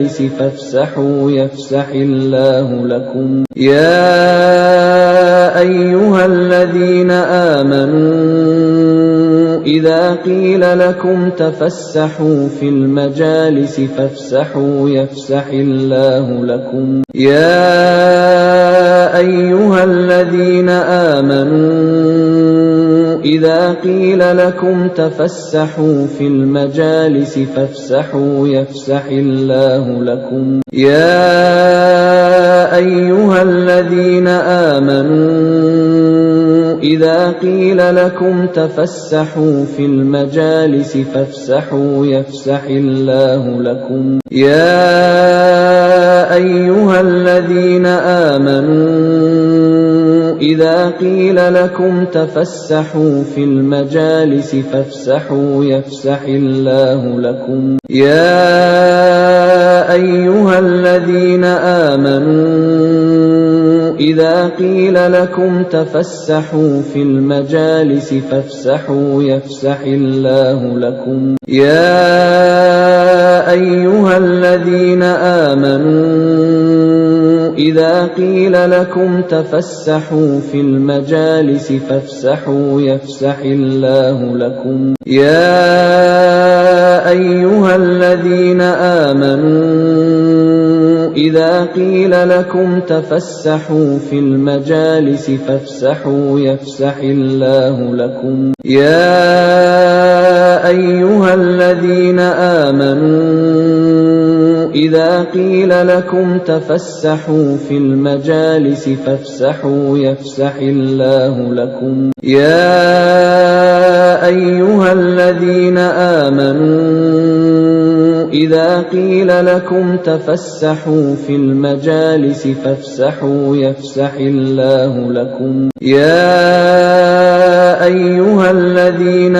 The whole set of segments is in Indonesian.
فافسحوا يفسح الله لكم يا أيها الذين آمنوا إذا قيل لكم تفسحوا في المجالس فافسحوا يفسح الله لكم يا أيها الذين آمنوا إذا قيل لكم تفسحوا في المجالس فافسحوا يفسح الله لكم يا أيها الذين آمنوا إذا قيل لكم تفسحوا في المجالس فافسحوا يفسح الله لكم يا أيها الذين آمنوا إذا قيل لكم تفسحوا في المجالس فافسحوا يفسح الله لكم يا أيها الذين آمنوا إذا قيل لكم تفسحوا في المجالس فافسحوا يفسح الله لكم يا أيها الذين آمنوا إذا قيل لكم تفسحوا في المجالس فافسحوا يفسح الله لكم يا أيها الذين آمنوا إذا قيل لكم تفسحوا في المجالس فافسحوا يفسح الله لكم يا أيها الذين آمنوا إذا قيل لكم تفسحوا في المجالس فافسحوا يفسح الله لكم يا أيها الذين آمنوا إذا قيل لكم تفسحوا في المجالس فافسحوا يفسح الله لكم يا أيها الذين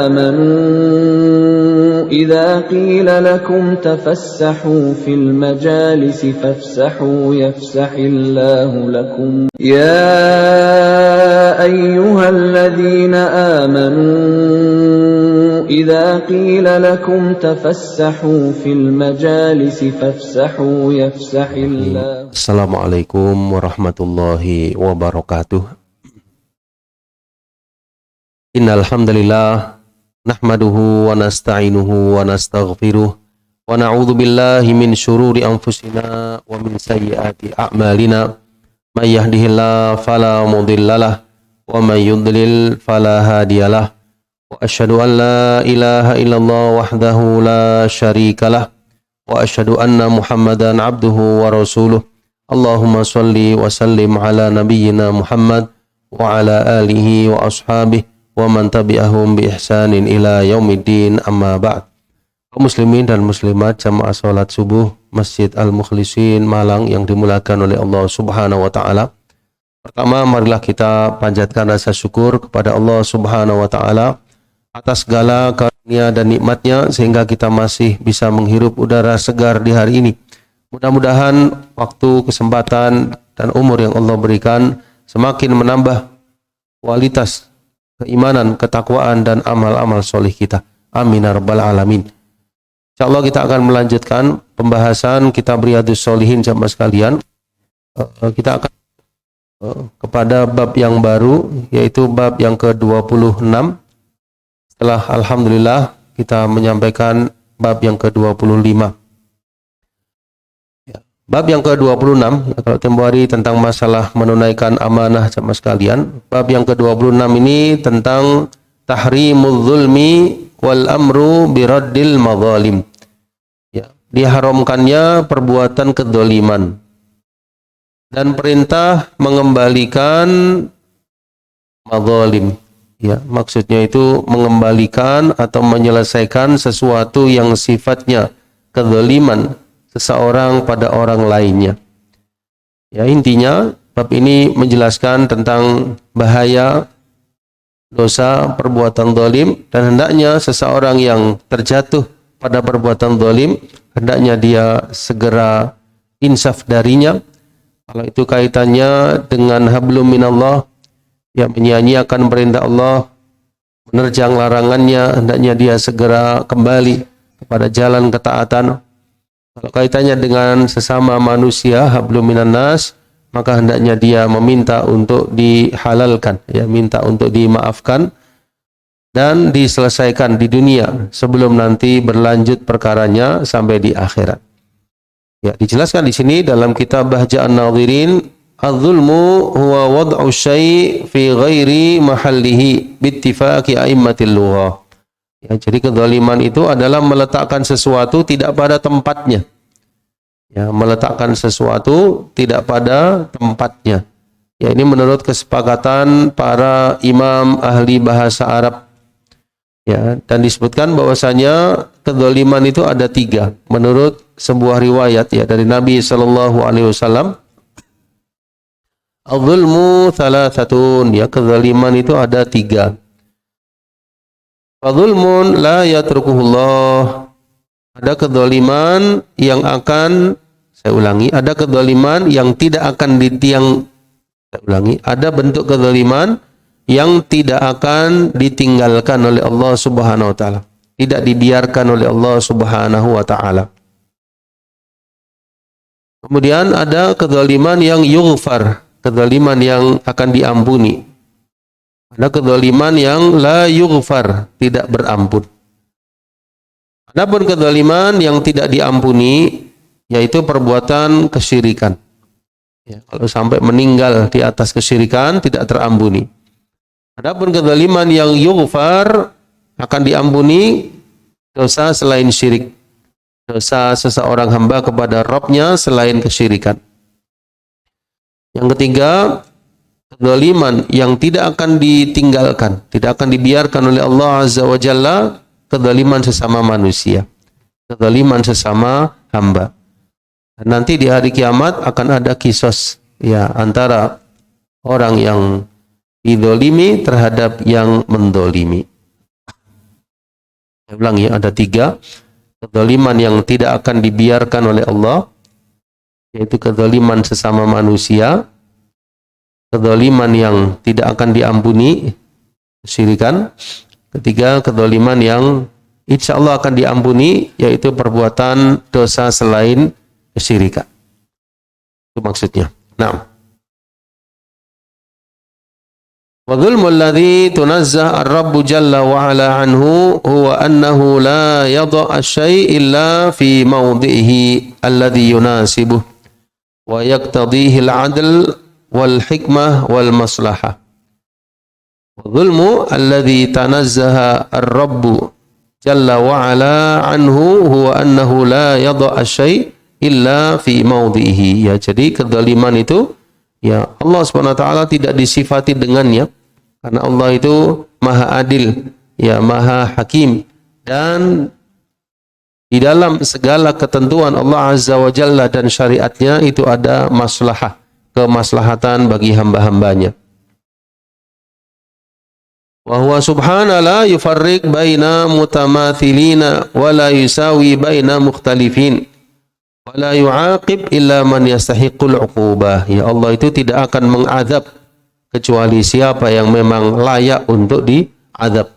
آمنوا إذا قيل لكم تفسحوا في المجالس فافسحوا يفسح الله لكم يا أيها الذين آمنوا إذا قيل لكم تفسحوا في المجالس فافسحوا يفسح الله. Assalamualaikum warahmatullahi wabarakatuh. Innal hamdalillah nahmaduhu wa nasta'inuhu wa nastaghfiruh wa na'udzu billahi min syururi anfusina wa min sayyiati a'malina. May yahdihillahu fala mudhillalah wa may yudlil fala hadiyalah. Wa asyhadu an la ilaha illallah wahdahu la syarikalah wa asyhadu anna Muhammadan abduhu wa rasuluh. Allahumma shalli wa sallim ala nabiyyina Muhammad wa ala alihi wa ashabihi wa man tabi'ahum bi ihsanin ila yaumiddin, amma ba'd. Kaum muslimin dan muslimat jamaah salat subuh Masjid Al-Mukhlisin Malang yang dimuliakan oleh Allah Subhanahu wa taala. Pertama, marilah kita panjatkan rasa syukur kepada Allah Subhanahu wa taala atas segala karunia dan nikmatnya sehingga kita masih bisa menghirup udara segar di hari ini. Mudah-mudahan waktu, kesempatan dan umur yang Allah berikan semakin menambah kualitas keimanan, ketakwaan dan amal-amal solih kita. Amin ya rabbal alamin. Insyaallah kita akan melanjutkan pembahasan kitab Riyadhus Shalihin jamaah sekalian. Kita akan kepada bab yang baru, yaitu bab yang ke-26. Setelah alhamdulillah kita menyampaikan bab yang ke-25. Bab yang ke-26, kalau tempoh hari tentang masalah menunaikan amanah jamaah sekalian. Bab yang ke-26 ini tentang tahrimuz zulmi wal amru biraddil madzalim. Ya, diharamkannya perbuatan kedzaliman dan perintah mengembalikan madzalim. Ya, maksudnya itu mengembalikan atau menyelesaikan sesuatu yang sifatnya kedzaliman seseorang pada orang lainnya. Ya, intinya bab ini menjelaskan tentang bahaya dosa perbuatan zalim dan hendaknya seseorang yang terjatuh pada perbuatan zalim hendaknya dia segera insaf darinya. Kalau itu kaitannya dengan hablum minallah, ya, menyia-nyiakan perintah Allah, menerjang larangannya, hendaknya dia segera kembali kepada jalan ketaatan. Kalau kaitannya dengan sesama manusia, hablum minan nas, maka hendaknya dia meminta untuk dihalalkan, ya, minta untuk dimaafkan dan diselesaikan di dunia sebelum nanti berlanjut perkaranya sampai di akhirat. Ya, dijelaskan di sini dalam kitab Bahja'an Nadhirin, az-zulmu huwa wad'u syai' fi ghairi mahallihi bittifaqi a'immatil lughah. Ya, jadi kezaliman itu adalah meletakkan sesuatu tidak pada tempatnya. Ya, meletakkan sesuatu tidak pada tempatnya. Ya, ini menurut kesepakatan para imam ahli bahasa Arab. Ya, dan disebutkan bahwasanya kezaliman itu ada 3 menurut sebuah riwayat, ya, dari Nabi sallallahu alaihi wasallam. Al-zulmu thalathatun, ya, kezaliman itu ada 3. Fadzulmun la yatrukuhullah. Ada kezaliman yang akan, saya ulangi, ada kezaliman yang tidak akan saya ulangi, ada bentuk kezaliman yang tidak akan ditinggalkan oleh Allah Subhanahu wa taala, tidak dibiarkan oleh Allah Subhanahu wa taala. Kemudian ada kezaliman yang yughfar, kezaliman yang akan diampuni. Ada kezaliman yang la yughfar, tidak berampun. Adapun kezaliman yang tidak diampuni, yaitu perbuatan kesyirikan. Ya, kalau sampai meninggal di atas kesyirikan tidak terampuni. Adapun kezaliman yang yughfar, akan diampuni dosa selain syirik. Dosa seseorang hamba kepada Rabb-nya selain kesyirikan. Yang ketiga, kezaliman yang tidak akan ditinggalkan, tidak akan dibiarkan oleh Allah Azza wa Jalla, kezaliman sesama manusia, kezaliman sesama hamba. Dan nanti di hari kiamat akan ada kisos, ya, antara orang yang didolimi terhadap yang mendolimi. Saya ulang, ya, ada 3 kezaliman yang tidak akan dibiarkan oleh Allah, yaitu kezaliman sesama manusia, kezaliman yang tidak akan diampuni, kesyirikan. Ketiga, kezaliman yang insya Allah akan diampuni, yaitu perbuatan dosa selain kesyirikan. Itu maksudnya. Nah, wa dzulmul ladzi tunazzah ar-Rabb jalla wa ala anhu huwa annahu la yadha asy-syai' illa fi mawdhihi alladhi yunasibuh wa yaqtadhihi al-'adl wal hikmah wal maslahah. Wa dzulmu alladzi tanazzaha ar-Rabb jalla wa ala anhu huwa annahu la yadha asy-syai' illa fi mawdhihi. Ya, jadi kezaliman itu, ya, Allah Subhanahu wa taala tidak disifati dengannya, karena Allah itu maha adil, ya, maha hakim, dan di dalam segala ketentuan Allah Azza wa Jalla dan syariatnya itu ada maslahah, kemaslahatan bagi hamba-hambanya. Wa huwa subhanahu la yufarriq baina mutamathilina wa la yusawi baina mukhtalifin wa la yu'aqib illa man yastahiqul 'uqubah. Ya, Allah itu tidak akan mengadab kecuali siapa yang memang layak untuk diadab.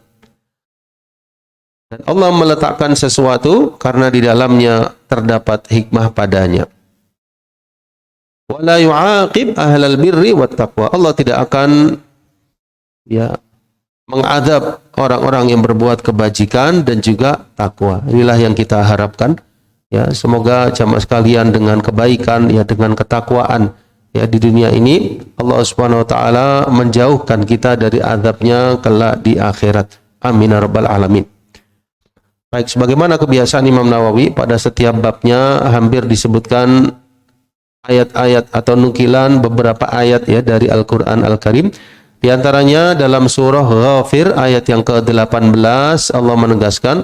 Dan Allah meletakkan sesuatu karena di dalamnya terdapat hikmah padanya. Wala yu'aqib ahlal birri wat taqwa. Allah tidak akan, ya, mengadab orang-orang yang berbuat kebajikan dan juga takwa. Inilah yang kita harapkan, ya, semoga jamaah sekalian dengan kebaikan, ya, dengan ketakwaan, ya, di dunia ini Allah Subhanahu wa taala menjauhkan kita dari azabnya kelak di akhirat. Amin ya rabbal alamin. Baik, sebagaimana kebiasaan Imam Nawawi, pada setiap babnya hampir disebutkan ayat-ayat atau nukilan beberapa ayat, ya, dari Al-Qur'an Al-Karim. Di antaranya dalam surah Ghafir ayat yang ke-18 Allah menegaskan,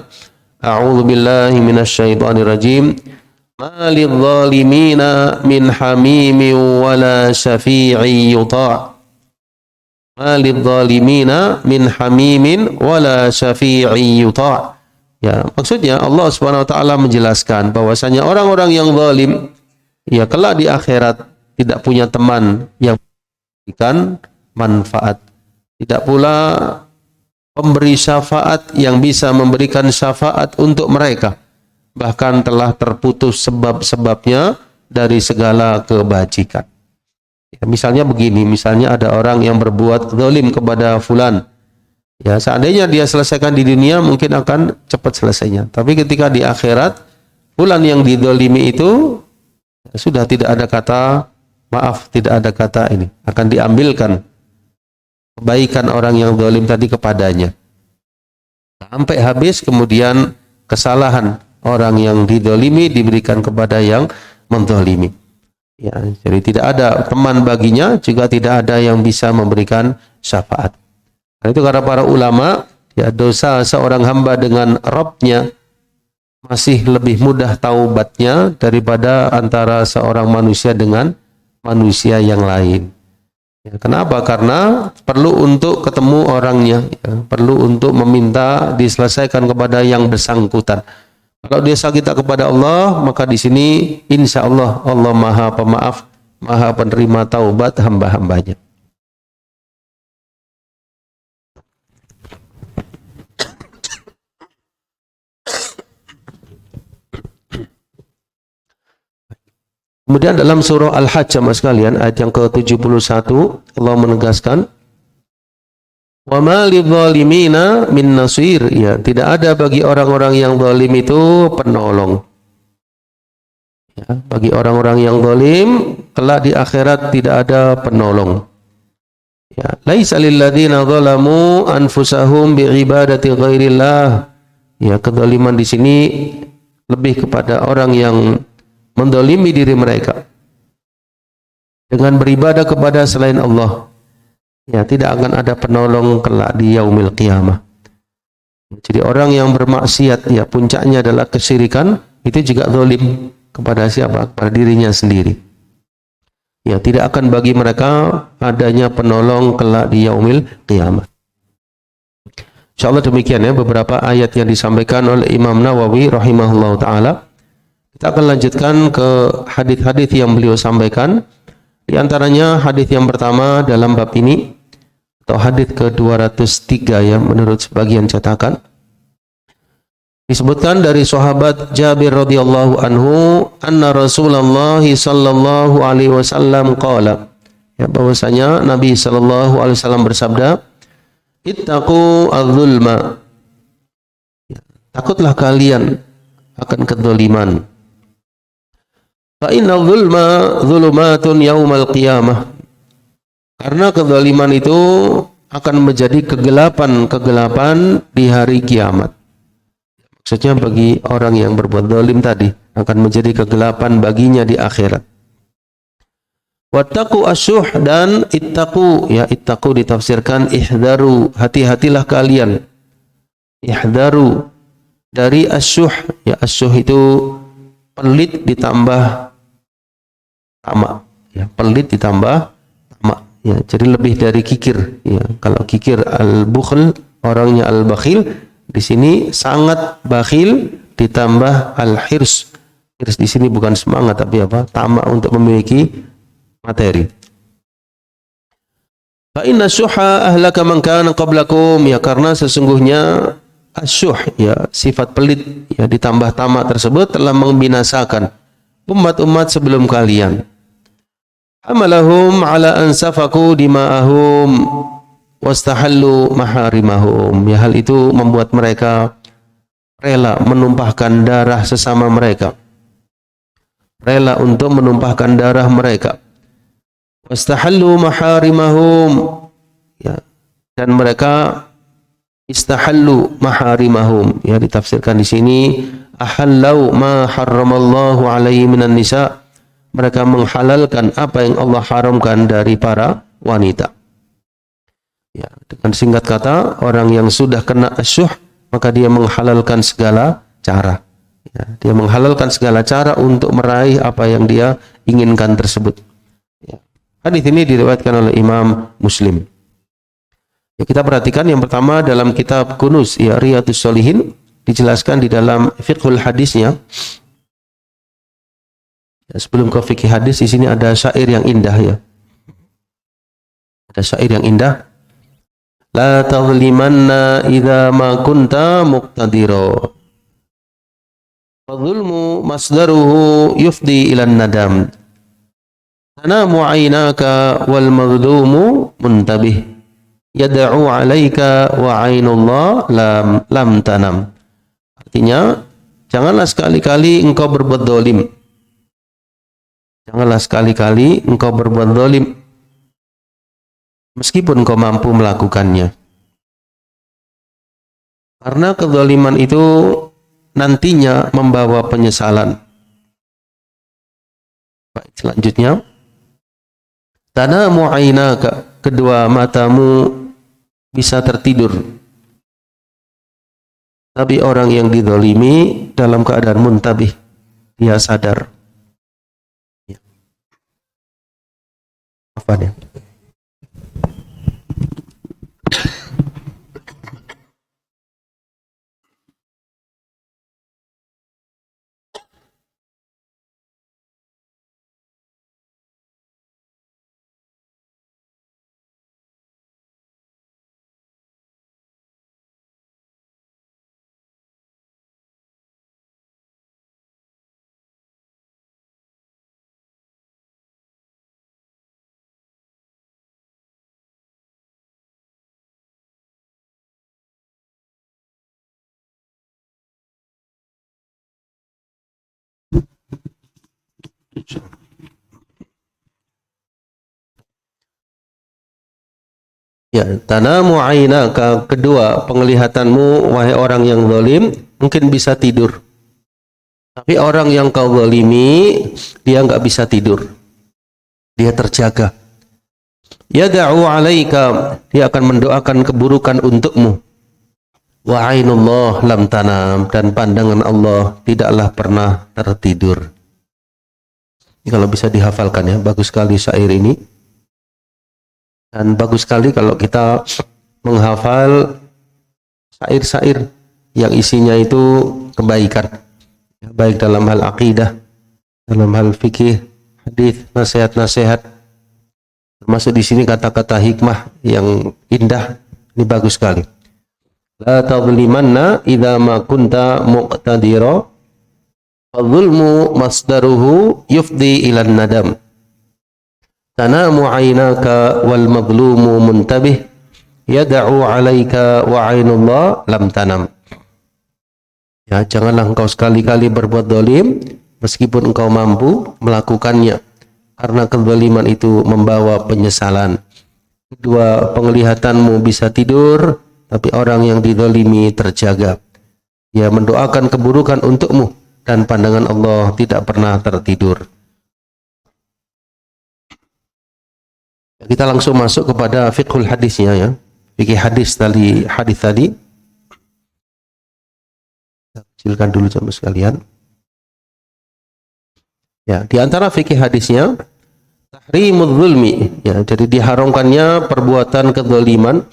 A'udzu billahi minasyaitonir rajim. Ma lidh-dhalimina min hamimin wala syafi'in yuta'. Ma lidh-dhalimina min hamimin wala syafi'in yuta'. Ya, maksudnya Allah Subhanahu wa taala menjelaskan bahwasanya orang-orang yang zalim, ya, kelak di akhirat tidak punya teman yang memberikan manfaat, tidak pula pemberi syafaat yang bisa memberikan syafaat untuk mereka, bahkan telah terputus sebab-sebabnya dari segala kebajikan. Ya, misalnya begini, misalnya ada orang yang berbuat zalim kepada fulan. Ya, seandainya dia selesaikan di dunia mungkin akan cepat selesainya. Tapi ketika di akhirat, fulan yang dizalimi itu sudah tidak ada kata maaf, tidak ada kata ini. Akan diambilkan kebaikan orang yang zalim tadi kepadanya. Sampai habis, kemudian kesalahan orang yang dizalimi diberikan kepada yang menzalimi. Ya, jadi tidak ada teman baginya, juga tidak ada yang bisa memberikan syafaat. Nah, itu karena para ulama, ya, dosa seorang hamba dengan Rabb-nya masih lebih mudah taubatnya daripada antara seorang manusia dengan manusia yang lain. Ya, kenapa? Karena perlu untuk ketemu orangnya, ya, perlu untuk meminta diselesaikan kepada yang bersangkutan. Kalau dia sakit kepada Allah, maka di sini insya Allah Allah Maha Pemaaf, Maha Penerima taubat hamba-hambanya. Kemudian dalam surah Al-Hajj sekalian ayat yang ke-71 Allah menegaskan, wa ma lidzalimina min nasir, ya, tidak ada bagi orang-orang yang zalim itu penolong. Ya, bagi orang-orang yang zalim kelak di akhirat tidak ada penolong. Ya, laisa lil ladzina zalamu anfusahum biibadati ghairillah. Ya, kezaliman di sini lebih kepada orang yang mendolimi diri mereka dengan beribadah kepada selain Allah. Ya, tidak akan ada penolong kelak di yaumil qiyamah. Jadi orang yang bermaksiat, ya, puncaknya adalah kesyirikan, itu juga zalim kepada siapa? Kepada dirinya sendiri. Ya, tidak akan bagi mereka adanya penolong kelak di yaumil qiyamah. Insyaallah demikian ya beberapa ayat yang disampaikan oleh Imam Nawawi rahimahullah taala. Kita akan lanjutkan ke hadis-hadis yang beliau sampaikan. Di antaranya hadis yang pertama dalam bab ini, atau hadis ke-203 ya menurut sebagian cetakan. Disebutkan dari sahabat Jabir radhiyallahu anhu, anna Rasulullah sallallahu alaihi wasallam qala, ya, bahwasanya Nabi sallallahu alaihi wasallam bersabda, ittaqu adz-zulma. Ya, takutlah kalian akan kedzaliman. Fa inna dzulma dzulumatun yaumal qiyamah. Karena kezaliman itu akan menjadi kegelapan di hari kiamat. Maksudnya bagi orang yang berbuat zalim tadi akan menjadi kegelapan baginya di akhirat. Wattaqu asyuh, dan ittaqu, ya, ittaqu ditafsirkan ihdaru, hati-hatilah kalian. Ihdaru dari asyuh, ya, asyuh itu pelit ditambah tamak, ya, pelit ditambah tamak, ya, jadi lebih dari kikir, ya. Kalau kikir al-bukhl, orangnya al-bakhil, di sini sangat bakhil ditambah al-hirs. Hirs di sini bukan semangat tapi apa? Tamak untuk memiliki materi. Fa inna syuha ahlaka man kana qablakum, ya, karena sesungguhnya asyuh, ya, sifat pelit, ya, ditambah tamak tersebut telah membinasakan umat-umat sebelum kalian. Amalahum ala an safaku dima'ahum wastahallu maharimahum, ya, hal itu membuat mereka rela menumpahkan darah sesama mereka, rela untuk menumpahkan darah mereka. Wastahallu maharimahum, ya, dan mereka istahallu maharimahum, ya, ditafsirkan di sini ahallau ma harramallahu alaihi minan nisa, mereka menghalalkan apa yang Allah haramkan dari para wanita. Ya, dengan singkat kata, orang yang sudah kena asyuh maka dia menghalalkan segala cara. Ya, dia menghalalkan segala cara untuk meraih apa yang dia inginkan tersebut. Ya. Hadis ini diriwayatkan oleh Imam Muslim. Ya, kita perhatikan yang pertama dalam kitab Kunuz, ya, Riyadhus Shalihin, dijelaskan di dalam fiqhul hadisnya. Ya, sebelum ke fikih hadis, di sini ada syair yang indah, ya. Ada syair yang indah. La tazlimanna idza ma kunta muqtadira Fadzulmu masdaruhu yufdi ilan nadam. Tanamu aynaka wal mazlumu muntabih. Yad'u 'alaika wa 'ainullah lam tanam. Artinya, janganlah sekali-kali engkau berbuat zalim. Janganlah sekali-kali engkau berbuat zalim meskipun engkau mampu melakukannya. Karena kezaliman itu nantinya membawa penyesalan. Baik, selanjutnya. Tanamu aynaka, kedua matamu bisa tertidur. Tapi orang yang dizalimi dalam keadaan muntabih, dia sadar. Apa ya? Ya, tanamu aynaka, kedua penglihatanmu wahai orang yang zalim mungkin bisa tidur. Tapi orang yang kau zalimi dia enggak bisa tidur. Dia terjaga. Yad'u 'alaika, dia akan mendoakan keburukan untukmu. Wa 'ainullah lam tanam, dan pandangan Allah tidaklah pernah tertidur. Ini kalau bisa dihafalkan ya, bagus sekali syair ini. Dan bagus sekali kalau kita menghafal syair-syair yang isinya itu kebaikan, baik dalam hal akidah, dalam hal fikih, hadis, nasihat-nasihat, termasuk di sini kata-kata hikmah yang indah. Ini bagus sekali. La tadlimanna idza ma kunta muqtadira, fadzulmu masdaruhu yufdi ilan nadam. Tanamu aynaka wal mazlumu muntabih. Yad'u 'alaika wa 'ainullah lam tanam. Ya, janganlah engkau sekali-kali berbuat zalim meskipun engkau mampu melakukannya, karena kezaliman itu membawa penyesalan. Kedua, penglihatanmu bisa tidur, tapi orang yang dizalimi terjaga. Dia mendoakan keburukan untukmu, dan pandangan Allah tidak pernah tertidur. Kita langsung masuk kepada fiqhul hadisnya ya. Fikih hadis tadi, Kita kecilkan dulu sama sekalian. Ya, di antara fikih hadisnya tahrimudz zulmi, ya, jadi diharamkannya perbuatan kezaliman.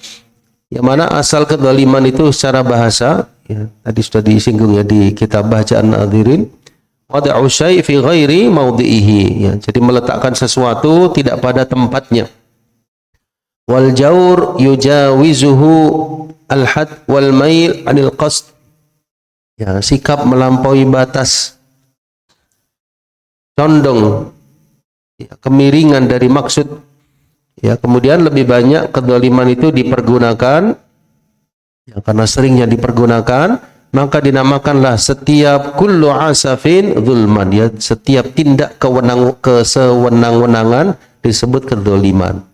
Yang mana asal kezaliman itu secara bahasa, ya, tadi sudah disinggung ya di kitab Bacaan Nadhirin. Wada'u syai' fi ghairi maudhi'ihi, ya, jadi meletakkan sesuatu tidak pada tempatnya. Wal jawr yujawizuhu al-had wal mail anil qasd, ya, sikap melampaui batas, condong, ya, kemiringan dari maksud, ya, kemudian lebih banyak kezaliman itu dipergunakan, ya, karena seringnya dipergunakan, maka dinamakanlah setiap kullu asafin zulman, ya, setiap tindak kesewenang-wenangan disebut kezaliman.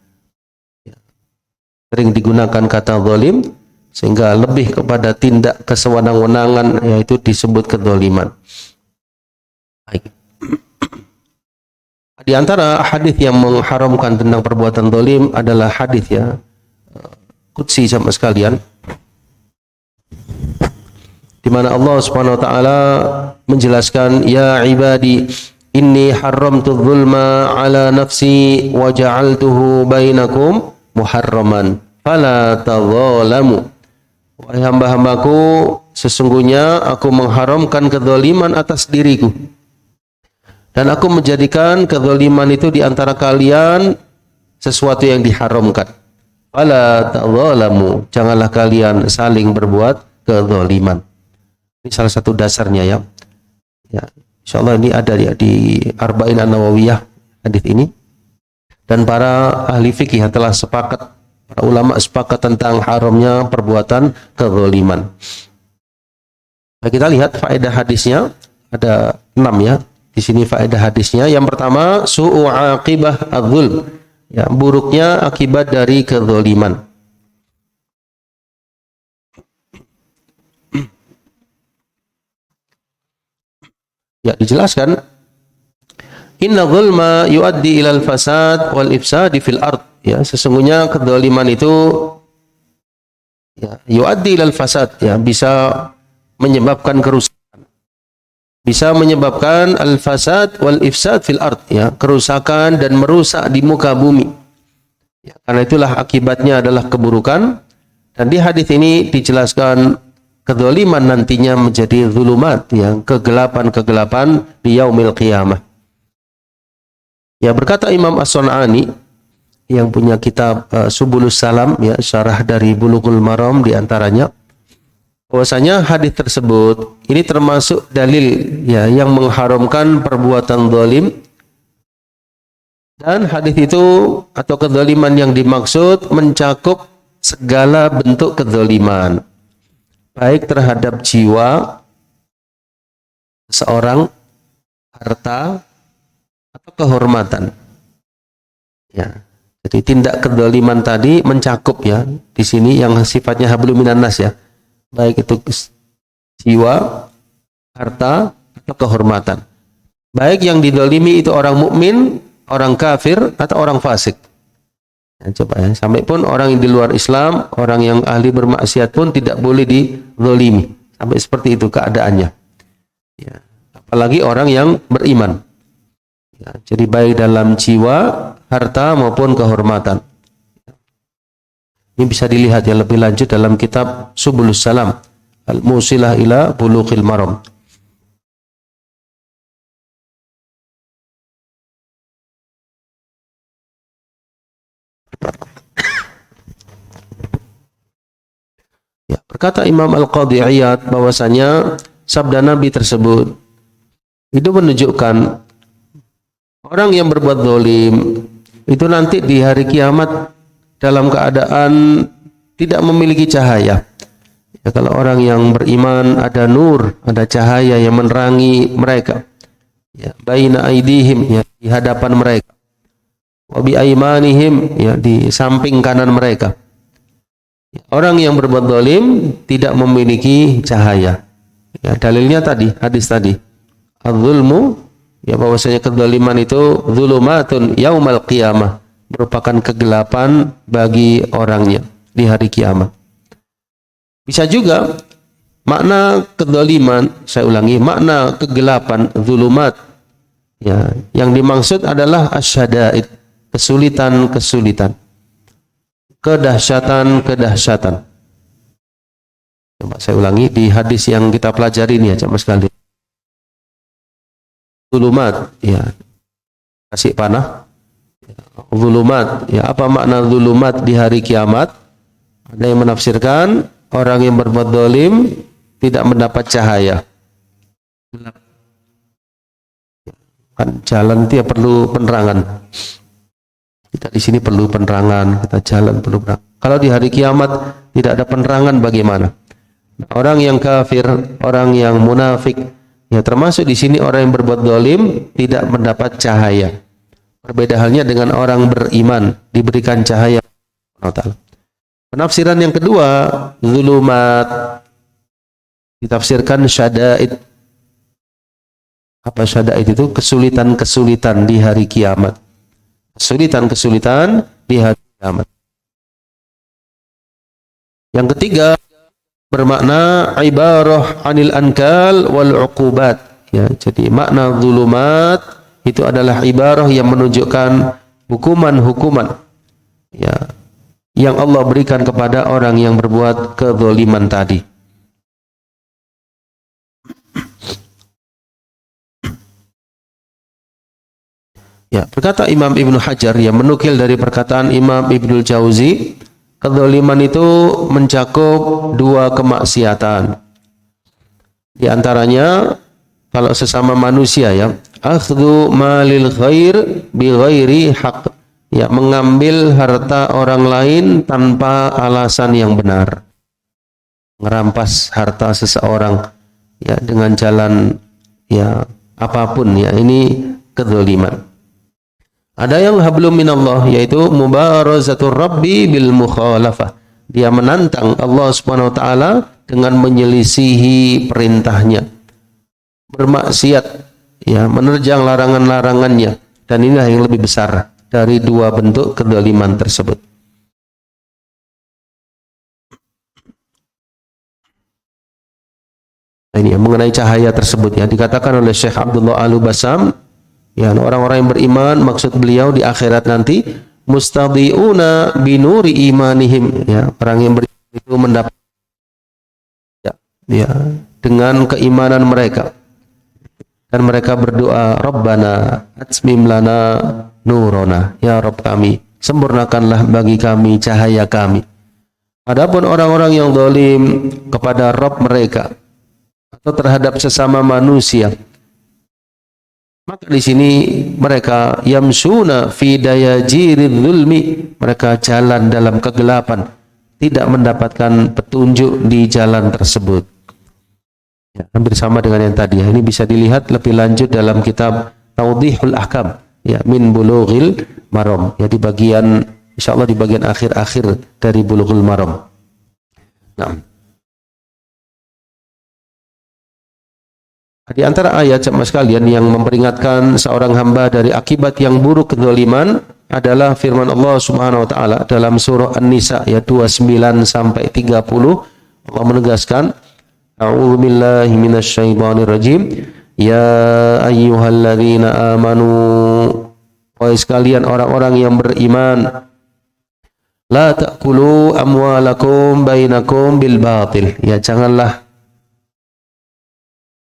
Sering digunakan kata zalim sehingga lebih kepada tindak kesewenang-wenangan, yaitu disebut kezaliman. Baik. Di antara hadis yang mengharamkan tentang perbuatan zalim adalah hadis ya qudsi sama sekalian, di mana Allah Subhanahu wa taala menjelaskan, ya ibadi inni haramtu dzulma ala nafsi wa ja'altuhu bainakum muharraman fala tadzalamu. Wahai hamba-hambaku, sesungguhnya aku mengharamkan kezaliman atas diriku, dan aku menjadikan kezaliman itu di antara kalian sesuatu yang diharamkan. Fala tadzalamu, janganlah kalian saling berbuat kezaliman. Ini salah satu dasarnya ya. Ya, insyaallah ini ada ya di Arba'in An-Nawawiyah hadis ini. Dan para ahli fikih telah sepakat, para ulama sepakat tentang haramnya perbuatan kezaliman. Nah, kita lihat faedah hadisnya ada 6 ya. Di sini faedah hadisnya yang pertama su'u aqibah adzulm. Ya, buruknya akibat dari kezaliman. Ya, dijelaskan inna zulma yuaddi ilal fasad wal ifsadi fil ard. Ya, sesungguhnya kezaliman itu ya, yuaddi ilal fasad, ya, bisa menyebabkan kerusakan. Bisa menyebabkan al fasad wal ifsad fil ard, ya, kerusakan dan merusak di muka bumi. Ya, karena itulah akibatnya adalah keburukan. Dan di hadis ini dijelaskan kezaliman nantinya menjadi zulumat, yang kegelapan-kegelapan di yaumil qiyamah. Ya, berkata Imam As-Sun'ani yang punya kitab Subulus Salam, ya, syarah dari Bulughul Maram di antaranya, bahwasanya hadis tersebut ini termasuk dalil ya yang mengharamkan perbuatan zalim. Dan hadis itu atau kezaliman yang dimaksud mencakup segala bentuk kezaliman, baik terhadap jiwa seseorang, harta, atau kehormatan. Ya, jadi tindak kezaliman tadi mencakup ya di sini yang sifatnya hablum minan nas ya, baik itu jiwa, harta, atau kehormatan. Baik yang dizalimi itu orang mukmin, orang kafir, atau orang fasik. Ya, coba ya, sampai pun orang yang di luar Islam, orang yang ahli bermaksiat pun tidak boleh dizalimi. Sampai seperti itu keadaannya. Ya, apalagi orang yang beriman. Ya, jadi baik dalam jiwa, harta maupun kehormatan. Ini bisa dilihat ya lebih lanjut dalam kitab Subulus Salam, Al-Musilah ila Bulughil Maram. Ya, berkata Imam Al-Qadhi Iyad bahwasanya sabda Nabi tersebut itu menunjukkan orang yang berbuat zalim itu nanti di hari kiamat dalam keadaan tidak memiliki cahaya. Ya, kalau orang yang beriman ada nur, ada cahaya yang menerangi mereka. Ya, baina aidihim, ya, di hadapan mereka. Wa bi aimanihim, ya, di samping kanan mereka. Ya, orang yang berbuat zalim tidak memiliki cahaya. Ya, dalilnya tadi, hadis tadi. Az-zulmu, ya, bahwasanya kezaliman itu zulumatun yaumal qiyamah, merupakan kegelapan bagi orangnya di hari kiamat. Bisa juga makna kezaliman, saya ulangi, makna kegelapan zulumat ya, yang dimaksud adalah asyadaid, kesulitan-kesulitan, kedahsyatan-kedahsyatan. Coba saya ulangi di hadis yang kita pelajari ini ya, Mas sekali. Zulumat, ya, kasih panah. Zulumat, ya, apa makna zulumat di hari kiamat? Ada yang menafsirkan orang yang berbuat zalim tidak mendapat cahaya. Kan jalan itu ya perlu penerangan. Kita di sini perlu penerangan, kita jalan perlu penerangan. Kalau di hari kiamat tidak ada penerangan bagaimana? Orang yang kafir, orang yang munafik, ya termasuk di sini orang yang berbuat zalim tidak mendapat cahaya. Berbeda halnya dengan orang beriman diberikan cahaya. Penafsiran yang kedua, zulumat ditafsirkan syadaid. Apa syadaid itu? Kesulitan-kesulitan di hari kiamat. Kesulitan-kesulitan di hari kiamat. Yang ketiga, bermakna ibarah anil ankal wal uqubat. Ya, jadi makna zulumat itu adalah ibarah yang menunjukkan hukuman-hukuman ya yang Allah berikan kepada orang yang berbuat kezaliman tadi. Ya, berkata Imam Ibnu Hajar yang menukil dari perkataan Imam Ibnul Jauzi, kezaliman itu mencakup dua kemaksiatan. Di antaranya kalau sesama manusia ya, akhdhu malil ghair bi ghairi haq, ya mengambil harta orang lain tanpa alasan yang benar, merampas harta seseorang ya dengan jalan ya apapun ya, ini kezaliman. Ada yang hablum minallah, yaitu mubarazatur rabbi bil mukhalafah, dia menantang Allah Subhanahu wa taala dengan menyelisihi perintahnya, bermaksiat ya, menerjang larangan-larangannya, dan inilah yang lebih besar dari dua bentuk kezaliman tersebut. Ini mengenai cahaya tersebut ya, dikatakan oleh Syekh Abdullah Al-Basam ya, orang-orang yang beriman, maksud beliau di akhirat nanti, mustadhi'una binuri imanihim ya, orang yang beriman itu mendapat ya dengan keimanan mereka, dan mereka berdoa, Rabbana atmim lana nurona, ya Rabb kami, sempurnakanlah bagi kami cahaya kami. Adapun orang-orang yang zalim kepada Rabb mereka atau terhadap sesama manusia, maka di sini mereka yamsuna fi dayajiriz zulmi, mereka jalan dalam kegelapan, tidak mendapatkan petunjuk di jalan tersebut. Ya, hampir sama dengan yang tadi ya. Ini bisa dilihat lebih lanjut dalam kitab Tawdihul Ahkam ya, min Bulughil Maram ya, di bagian insyaallah di bagian akhir-akhir dari Bulughul Maram. Nah, di antara ayat jemaah sekalian yang memperingatkan seorang hamba dari akibat yang buruk kezaliman adalah firman Allah Subhanahu wa taala dalam surah An-Nisa ayat 29 sampai 30. Allah menegaskan, A'udzu billahi minasyaitonir rajim. Ya ayyuhalladzina amanu, wahai sekalian orang-orang yang beriman, la ta'kulu amwalakum bainakum bil batil. Ya, janganlah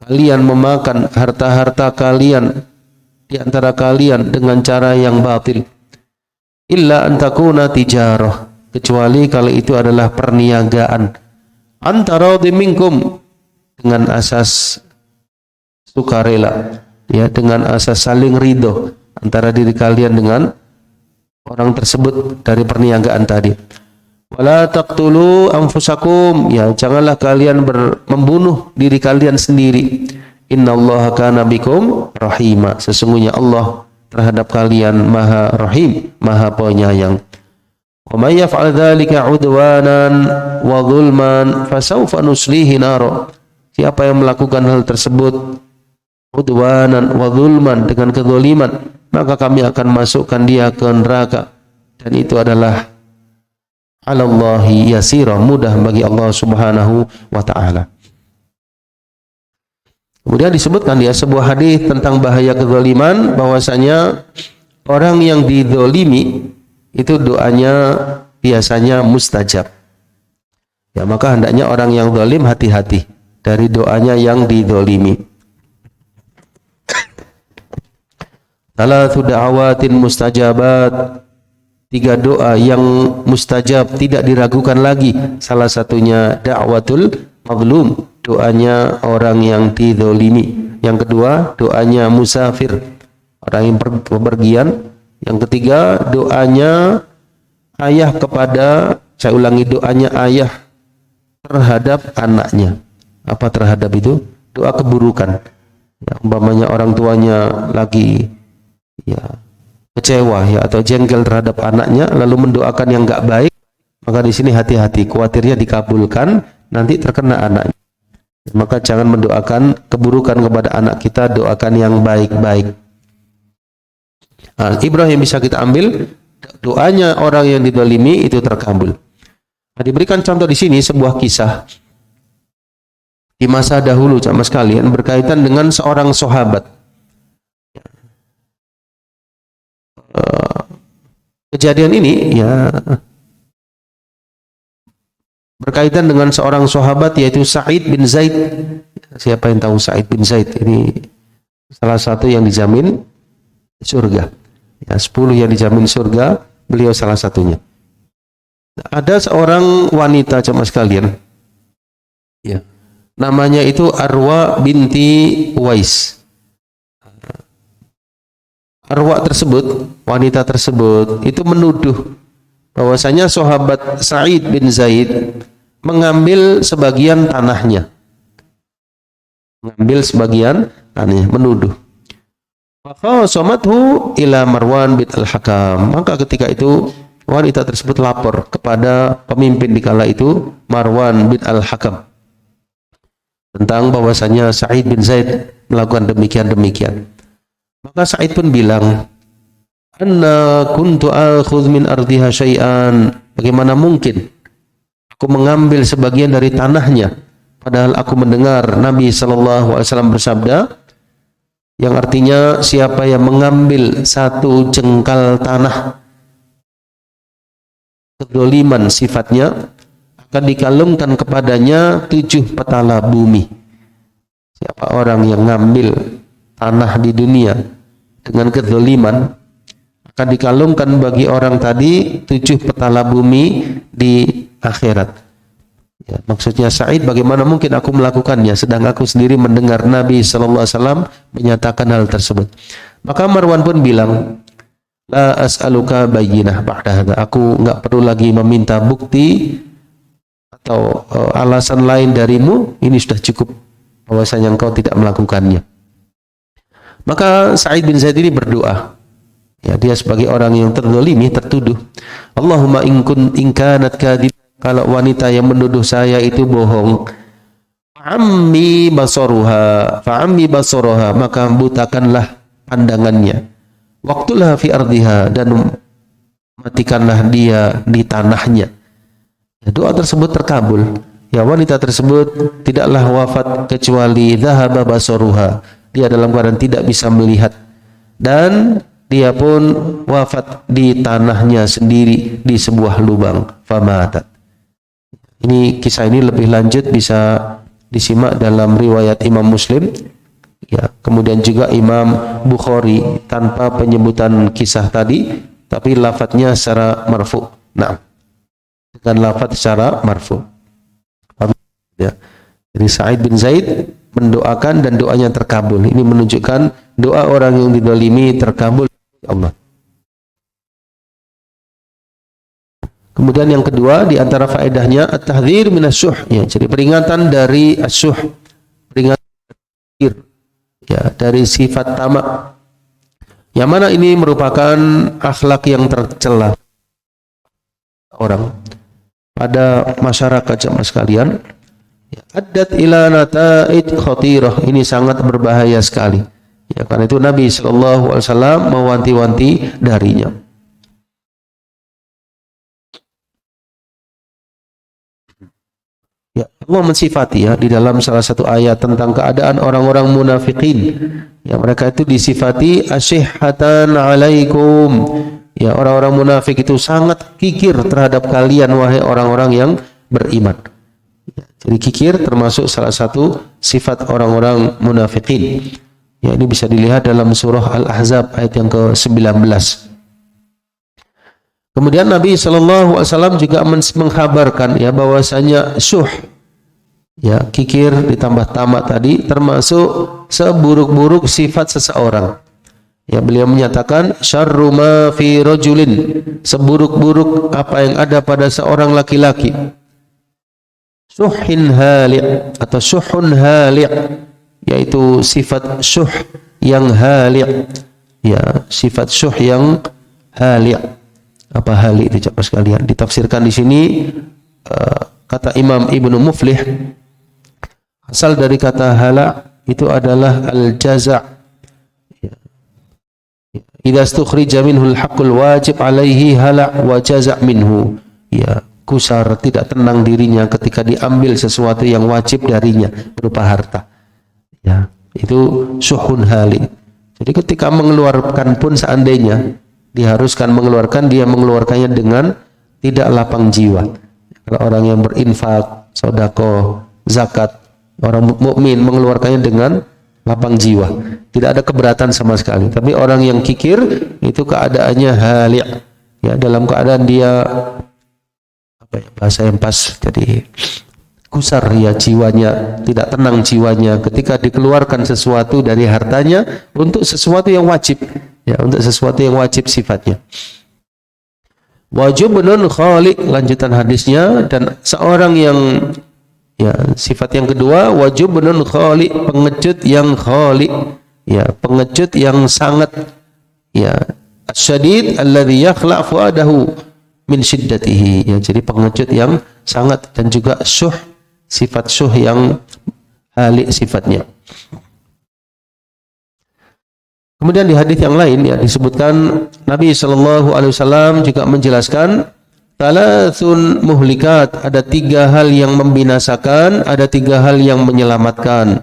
kalian memakan harta-harta kalian di antara kalian dengan cara yang batil. Illa antakuna tijarah, kecuali kalau itu adalah perniagaan. Antara minkum, dengan asas sukarela, ya, dengan asas saling ridho antara diri kalian dengan orang tersebut dari perniagaan tadi. Wala taqtulu anfusakum, ya janganlah kalian membunuh diri kalian sendiri. Innallaha kana bikum rahima, sesungguhnya Allah terhadap kalian maha rahim, maha penyayang. Wa may yaf'al dzalika 'udwanan wa zulman fasawfa nuslihi nar. Siapa yang melakukan hal tersebut udwanan wa zulman, dengan kezaliman, maka kami akan masukkan dia ke neraka, dan itu adalah alallahi yasira, mudah bagi Allah Subhanahu wa ta'ala. Kemudian disebutkan ya sebuah hadis tentang bahaya kezaliman, bahwasanya orang yang dizalimi itu doanya biasanya mustajab. Ya, maka hendaknya orang yang zalim hati-hati dari doanya yang dizalimi. Salatu da'awatin mustajabat, 3 doa yang mustajab, tidak diragukan lagi. Salah satunya da'watul mazlum, doanya orang yang dizalimi. Yang kedua, doanya musafir, orang yang bepergian. Yang ketiga, doanya ayah kepada, saya ulangi, doanya ayah terhadap anaknya. Apa terhadap itu? Doa keburukan. Ya, umpamanya orang tuanya lagi ya kecewa ya atau jengkel terhadap anaknya, lalu mendoakan yang enggak baik, maka di sini hati-hati, khawatirnya dikabulkan, nanti terkena anaknya. Maka jangan mendoakan keburukan kepada anak kita, doakan yang baik-baik. Nah, Ibrahim bisa kita ambil, doanya orang yang dizalimi itu terkabul. Nah, diberikan contoh di sini sebuah kisah di masa dahulu sama sekalian berkaitan dengan seorang sahabat. Kejadian ini ya berkaitan dengan seorang sahabat, yaitu Sa'id bin Zaid. Siapa yang tahu Sa'id bin Zaid? Ini salah satu yang dijamin surga. Ya, 10 yang dijamin surga, beliau salah satunya. Ada seorang wanita jemaah sekalian. Ya. namanya itu Arwa binti Uwais. Arwa tersebut, wanita tersebut itu menuduh bahwasanya sahabat Sa'id bin Zaid mengambil sebagian tanahnya. Mengambil sebagian tanahnya, menuduh. Fakhasamathu ila Marwan bin al-Hakam. Maka ketika itu wanita tersebut lapor kepada pemimpin di kala itu, Marwan bin al-Hakam, tentang bahwasanya Sa'id bin Zaid melakukan demikian-demikian. Maka Sa'id pun bilang, "Anna kuntu akhudh min ardiha syai'an." Bagaimana mungkin aku mengambil sebagian dari tanahnya, padahal aku mendengar Nabi sallallahu alaihi wasallam bersabda, yang artinya siapa yang mengambil satu jengkal tanah kedzaliman sifatnya, akan dikalungkan kepadanya 7 petala bumi. Siapa orang yang ngambil tanah di dunia dengan kedzaliman, akan dikalungkan bagi orang tadi 7 petala bumi di akhirat. Ya, maksudnya Sa'id, bagaimana mungkin aku melakukannya sedang aku sendiri mendengar Nabi sallallahu alaihi wasallam menyatakan hal tersebut. Maka Marwan pun bilang, "La as'aluka bayyinah ba'da hadza." Aku enggak perlu lagi meminta bukti atau alasan lain darimu, ini sudah cukup bahwasanya engkau tidak melakukannya. Maka Sa'id bin Zaid ini berdoa. Ya, dia sebagai orang yang terzalimi, tertuduh. Allahumma in kanat kadhib, kalau wanita yang menuduh saya itu bohong, fa'ammi basaruha, maka butakanlah pandangannya. Waqtulha fi ardiha, dan matikanlah dia di tanahnya. Ya, doa tersebut terkabul. Ya, wanita tersebut tidaklah wafat kecuali dhahaba basaruha. Dia dalam keadaan tidak bisa melihat, dan dia pun wafat di tanahnya sendiri di sebuah lubang. Famatat. Ini kisah ini lebih lanjut bisa disimak dalam riwayat Imam Muslim. Ya, kemudian juga Imam Bukhari tanpa penyebutan kisah tadi, tapi lafadznya secara marfu. Nah, dengan lafadz secara marfu. Ya. Jadi Sa'id bin Zaid mendoakan dan doanya terkabul. Ini menunjukkan doa orang yang didolimi terkabul Allah. Kemudian yang kedua di antara faedahnya at-tahdzir minasyuh, ya, jadi peringatan dari asyuh, peringatan ya, dari sifat tamak. Yang mana ini merupakan akhlak yang tercela orang pada masyarakat jamaah sekalian. Addat ila nata'id khatirah, ini sangat berbahaya sekali. Ya, karena itu Nabi sallallahu alaihi wasallam mewanti-wanti darinya. Ya, Allah mensifati ya di dalam salah satu ayat tentang keadaan orang-orang munafikin. Ya, mereka itu disifati asyihatan alaikum. Ya, orang-orang munafik itu sangat kikir terhadap kalian wahai orang-orang yang beriman. Ya, jadi kikir termasuk salah satu sifat orang-orang munafikin. Ya, ini bisa dilihat dalam surah Al-Ahzab ayat yang ke-19. Kemudian Nabi sallallahu alaihi wasallam juga mengkhabarkan ya bahwasanya syuh, ya, kikir ditambah tamak tadi termasuk seburuk-buruk sifat seseorang. Ya, beliau menyatakan syarru ma fi rajulin, seburuk-buruk apa yang ada pada seorang laki-laki. Syuhin hali' atau syuhun hali', yaitu sifat syuh yang hali'. Ya, sifat syuh yang hali'. Apa hali itu jemaah sekalian? Ditafsirkan di sini kata Imam Ibnu Muflih, asal dari kata hala itu adalah al-jaza'. Idza istukhrija minhu al-haqqul wajib alaihi hala wa jaza' minhu. Ya, kusar, tidak tenang dirinya ketika diambil sesuatu yang wajib darinya berupa harta. Ya, itu syuhun hali. Jadi ketika mengeluarkan pun seandainya diharuskan mengeluarkan, dia mengeluarkannya dengan tidak lapang jiwa. Kalau orang yang berinfak, sedekah, zakat, orang mukmin mengeluarkannya dengan lapang jiwa, tidak ada keberatan sama sekali. Tapi orang yang kikir itu keadaannya hali', ya, dalam keadaan dia apa ya, bahasa yang pas, jadi gusar ya jiwanya, tidak tenang jiwanya ketika dikeluarkan sesuatu dari hartanya untuk sesuatu yang wajib, ya, untuk sesuatu yang wajib sifatnya. Wajibun khali, lanjutan hadisnya, dan seorang yang, ya, sifat yang kedua, wajibun khali, pengecut yang khali, ya, pengecut yang sangat, ya, asyadid alladhi yakhla' fuadahu min syiddatihi, ya, jadi pengecut yang sangat, dan juga syuh, sifat syuh yang halik sifatnya. Kemudian di hadis yang lain, ya, disebutkan Nabi SAW juga menjelaskan thalathun muhlikat, ada 3 hal yang membinasakan, ada 3 hal yang menyelamatkan.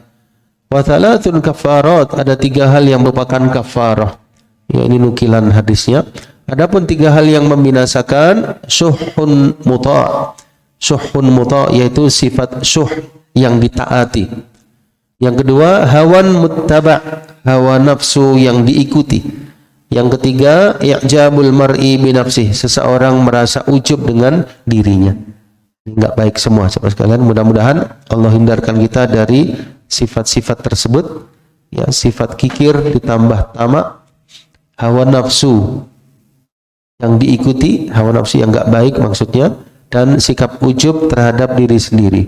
Wa thalathun kafarat, ada 3 hal yang merupakan kafarah. Ya, ini nukilan hadisnya. Adapun 3 hal yang membinasakan, syuhun muta'. Syuhun muta', yaitu sifat syuh yang ditaati. Yang kedua, hawan muttaba', hawa nafsu yang diikuti. Yang ketiga, i'jabul mar'i binafsih, seseorang merasa ujub dengan dirinya. Ini enggak baik semua, sahabat sekalian. Mudah-mudahan Allah hindarkan kita dari sifat-sifat tersebut, ya, sifat kikir ditambah tamak, hawa nafsu yang diikuti, hawa nafsu yang enggak baik maksudnya, dan sikap ujub terhadap diri sendiri.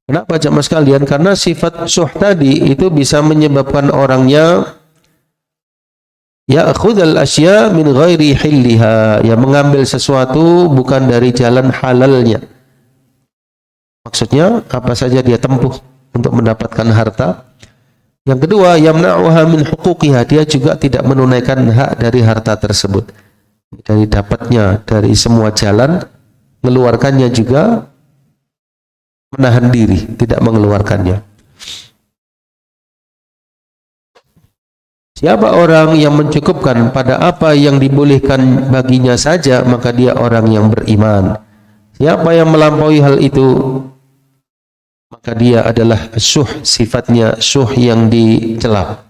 Kenapa jamaah sekalian? Karena sifat syuh tadi itu bisa menyebabkan orangnya ya'khudhal asya min ghairi hilliha, ya, mengambil sesuatu bukan dari jalan halalnya. Maksudnya apa saja dia tempuh untuk mendapatkan harta. Yang kedua, yamna'uha min huquqiha, dia juga tidak menunaikan hak dari harta tersebut. Dari dapatnya dari semua jalan, mengeluarkannya juga menahan diri, tidak mengeluarkannya. Siapa orang yang mencukupkan pada apa yang dibolehkan baginya saja, maka dia orang yang beriman. Siapa yang melampaui hal itu, maka dia adalah syuh, sifatnya syuh yang dicela.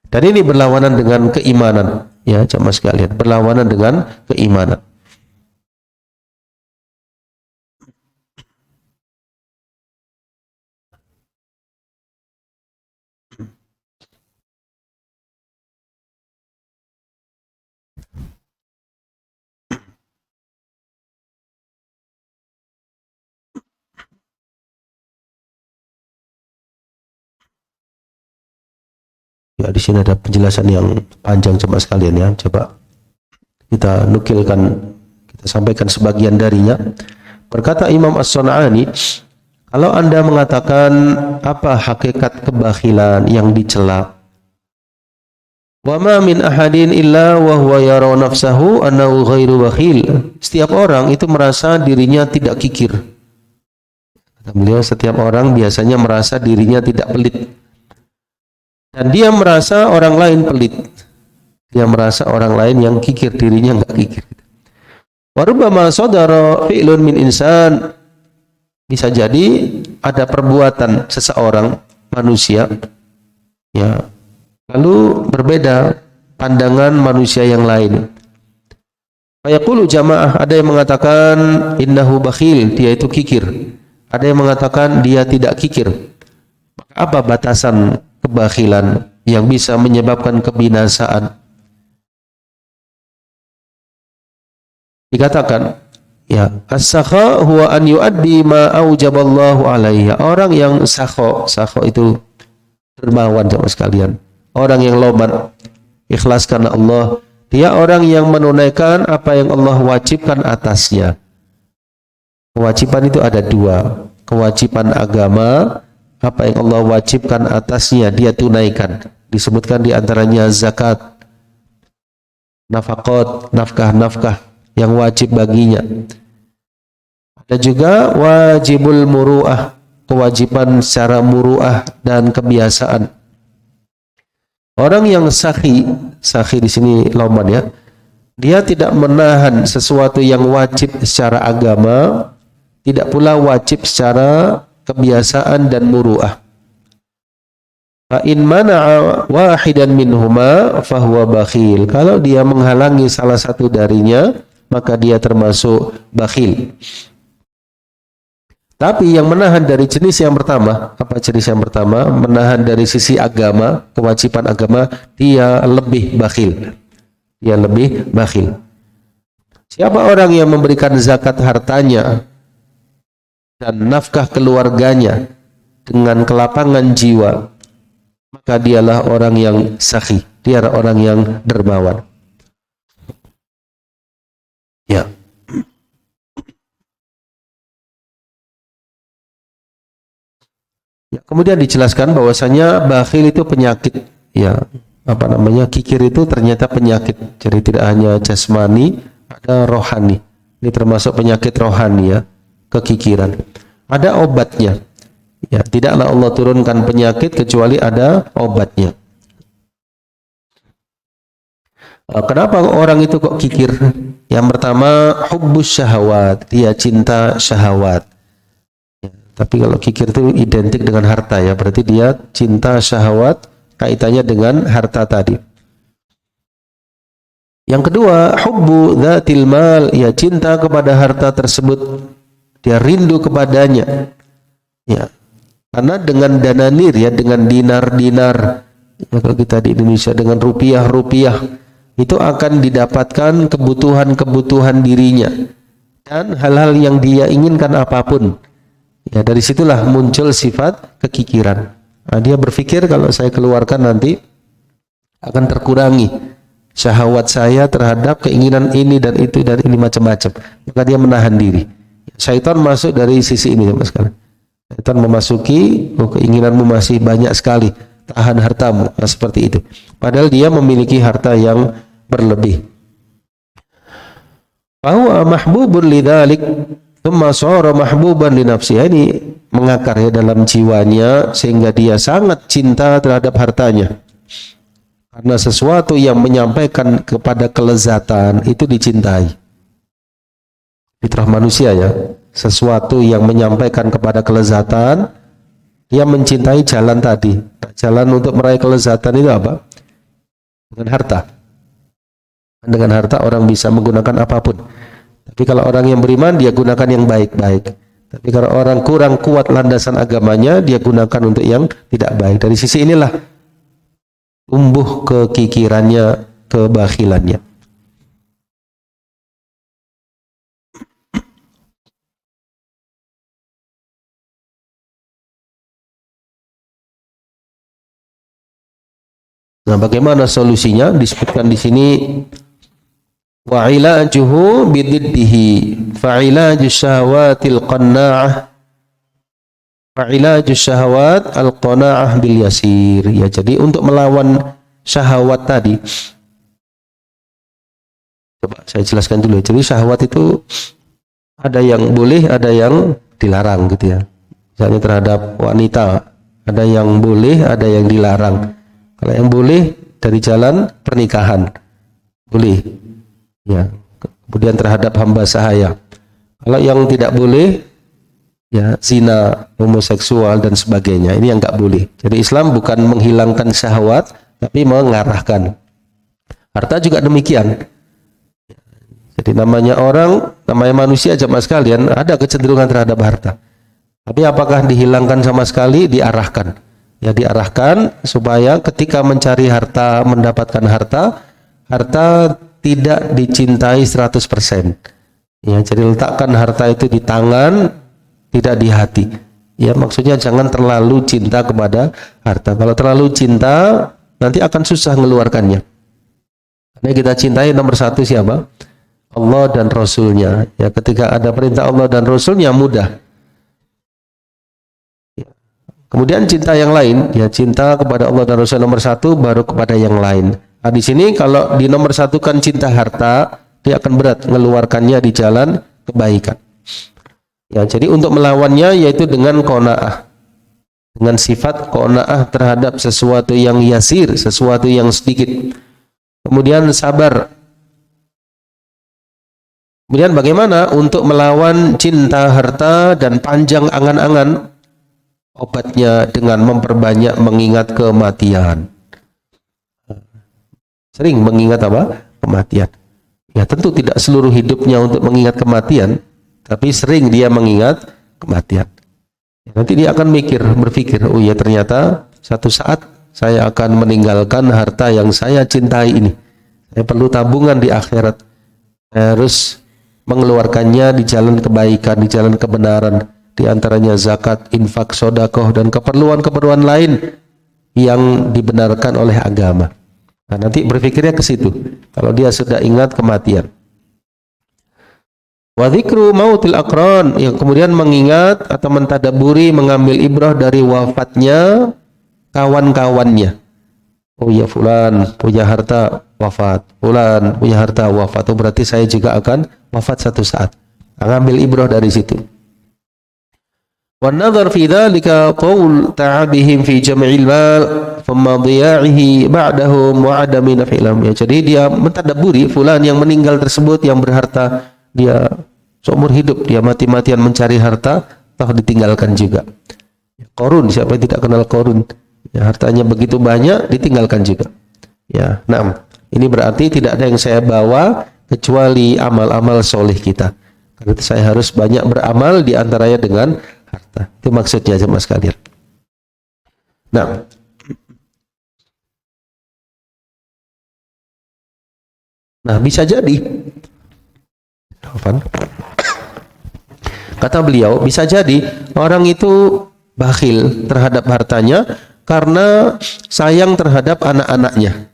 Dan ini berlawanan dengan keimanan, ya jamaah sekalian, berlawanan dengan keimanan. Ya, di sini ada penjelasan yang panjang jemaah sekalian, ya. Coba kita nukilkan, kita sampaikan sebagian darinya. Berkata Imam As-Sun'ani, kalau Anda mengatakan apa hakikat kebakhilan yang dicela? Wa ma min ahadin illa wa huwa yara nafsahu annahu ghairu bakhil. Setiap orang itu merasa dirinya tidak kikir. Kata beliau, setiap orang biasanya merasa dirinya tidak pelit. Dan dia merasa orang lain pelit. Dia merasa orang lain yang kikir, dirinya enggak kikir. Wa rubbama sadara fi'lun min insan. Bisa jadi ada perbuatan seseorang manusia, ya, lalu berbeda pandangan manusia yang lain. Fayaqulu jamaah, ada yang mengatakan innahu bakhil, dia itu kikir. Ada yang mengatakan dia tidak kikir. Maka apa batasan kebakhilan yang bisa menyebabkan kebinasaan? Dikatakan, ya, as-sakha huwa an yuaddi ma aujaballahu alaihi. Orang yang sakho itu dermawan sama sekalian. Orang yang loman, ikhlas karena Allah. Dia orang yang menunaikan apa yang Allah wajibkan atasnya. Kewajiban itu ada 2. Kewajiban agama, apa yang Allah wajibkan atasnya dia tunaikan. Disebutkan di antaranya zakat, nafaqat, nafkah-nafkah yang wajib baginya. Ada juga wajibul muru'ah, kewajiban secara muru'ah dan kebiasaan. Orang yang sakhi di sini loman, ya, dia tidak menahan sesuatu yang wajib secara agama, tidak pula wajib secara kebiasaan dan muru'ah. Fa in mana'a wahidan minhuma fahuwa bakhil. Kalau dia menghalangi salah satu darinya, maka dia termasuk bakhil. Tapi yang menahan dari jenis yang pertama, apa jenis yang pertama? Menahan dari sisi agama, kewajiban agama, dia lebih bakhil. Dia lebih bakhil. Siapa orang yang memberikan zakat hartanya dan nafkah keluarganya dengan kelapangan jiwa, maka dialah orang yang sakhi, dia orang yang dermawan. Ya. Ya, kemudian dijelaskan bahwasanya bakhil itu penyakit, ya, apa namanya, kikir itu ternyata penyakit. Jadi tidak hanya jasmani, ada rohani. Ini termasuk penyakit rohani, ya, kekikiran. Ada obatnya. Ya, tidaklah Allah turunkan penyakit kecuali ada obatnya. Kenapa orang itu kok kikir? Yang pertama, hubbus syahwat, dia cinta syahwat. Tapi kalau kikir itu identik dengan harta, ya, berarti dia cinta syahwat, kaitannya dengan harta tadi. Yang kedua, hubbu dzatil mal, ya, cinta kepada harta tersebut, dia rindu kepadanya, ya, karena dengan dananir, ya, dengan dinar-dinar, ya, kalau kita di Indonesia dengan rupiah-rupiah, itu akan didapatkan kebutuhan-kebutuhan dirinya dan hal-hal yang dia inginkan apapun. Ya, dari situlah muncul sifat kekikiran. Nah, dia berpikir kalau saya keluarkan nanti akan terkurangi syahwat saya terhadap keinginan ini dan itu dan ini macam-macam. Maka dia menahan diri. Syaitan masuk dari sisi ini, Mas sekalian. Syaitan memasuki, keinginanmu masih banyak sekali, tahan hartamu. Nah, seperti itu. Padahal dia memiliki harta yang berlebih. Fahuwa mahbubun lidzalik tsumma shara mahbuban li nafsihi. Ini mengakar, ya, dalam jiwanya sehingga dia sangat cinta terhadap hartanya. Karena sesuatu yang menyampaikan kepada kelezatan itu dicintai. Fitrah manusia, ya. Sesuatu yang menyampaikan kepada kelezatan, dia mencintai jalan tadi. Jalan untuk meraih kelezatan itu apa? Dengan harta. Dengan harta orang bisa menggunakan apapun. Tapi kalau orang yang beriman, dia gunakan yang baik-baik. Tapi kalau orang kurang kuat landasan agamanya, dia gunakan untuk yang tidak baik. Dari sisi inilah tumbuh kekikirannya, kebakhilannya. Nah, bagaimana solusinya? Disebutkan di sini, wa ilajuhu bididdihi fa ilaju syahwatil qanna'ah fa ilaju syahwat al qanna'ah bil yasir. Ya, jadi untuk melawan syahwat tadi, coba saya jelaskan dulu. Jadi syahwat itu ada yang boleh, ada yang dilarang, gitu, ya. Misalnya terhadap wanita, ada yang boleh, ada yang dilarang. Kalau yang boleh dari jalan pernikahan, boleh. Ya, kemudian terhadap hamba sahaya. Kalau yang tidak boleh, ya, zina, homoseksual dan sebagainya. Ini yang nggak boleh. Jadi Islam bukan menghilangkan syahwat, tapi mengarahkan. Harta juga demikian. Jadi namanya manusia, jemaah sekalian, ada kecenderungan terhadap harta. Tapi apakah dihilangkan sama sekali? Diarahkan. Ya, diarahkan supaya ketika mencari harta, mendapatkan harta tidak dicintai 100%. Ya, jadi letakkan harta itu di tangan, tidak di hati. Ya, maksudnya jangan terlalu cinta kepada harta. Kalau terlalu cinta, nanti akan susah mengeluarkannya. Karena kita cintai nomor satu siapa? Allah dan Rasulnya. Ya, ketika ada perintah Allah dan Rasulnya mudah. Ya. Kemudian cinta yang lain, ya, cinta kepada Allah dan Rasul nomor satu, baru kepada yang lain. Nah, di sini kalau di nomor satu kan cinta harta, dia akan berat mengeluarkannya di jalan kebaikan. Ya, jadi untuk melawannya yaitu dengan qanaah, dengan sifat qanaah terhadap sesuatu yang yasir, sesuatu yang sedikit. Kemudian sabar. Kemudian bagaimana untuk melawan cinta harta dan panjang angan-angan? Obatnya dengan memperbanyak mengingat kematian. Sering mengingat apa? Kematian. Ya, tentu tidak seluruh hidupnya untuk mengingat kematian, tapi sering dia mengingat kematian. Nanti dia akan berpikir, oh ya ternyata satu saat saya akan meninggalkan harta yang saya cintai ini. Saya perlu tabungan di akhirat. Saya harus mengeluarkannya di jalan kebaikan, di jalan kebenaran, di antaranya zakat, infak, sedekah dan keperluan-keperluan lain yang dibenarkan oleh agama. Nah, nanti berpikirnya ke situ. Kalau dia sudah ingat kematian. Wa dzikru mautil aqran, yang kemudian mengingat atau mentadaburi, mengambil ibrah dari wafatnya kawan-kawannya. Oh ya, fulan punya harta wafat, fulan punya harta wafat, itu berarti saya juga akan wafat satu saat. Mengambil ibrah dari situ. Wa nadhar fi dzalika qaul ta'abihim fi jam'il mal thumma dhiya'ihi ba'dahum wa adami naf'ilhum. Ya, jadi dia mentadaburi fulan yang meninggal tersebut yang berharta, dia seumur hidup dia mati-matian mencari harta, toh ditinggalkan juga. Qarun, siapa yang tidak kenal Qarun? Ya, hartanya begitu banyak ditinggalkan juga. Ya, nah, ini berarti tidak ada yang saya bawa kecuali amal-amal soleh kita. Karena itu saya harus banyak beramal di antaranya dengan harta. Itu maksudnya jemaah sekalian. Nah, bisa jadi. Kata beliau, bisa jadi orang itu bakhil terhadap hartanya karena sayang terhadap anak-anaknya.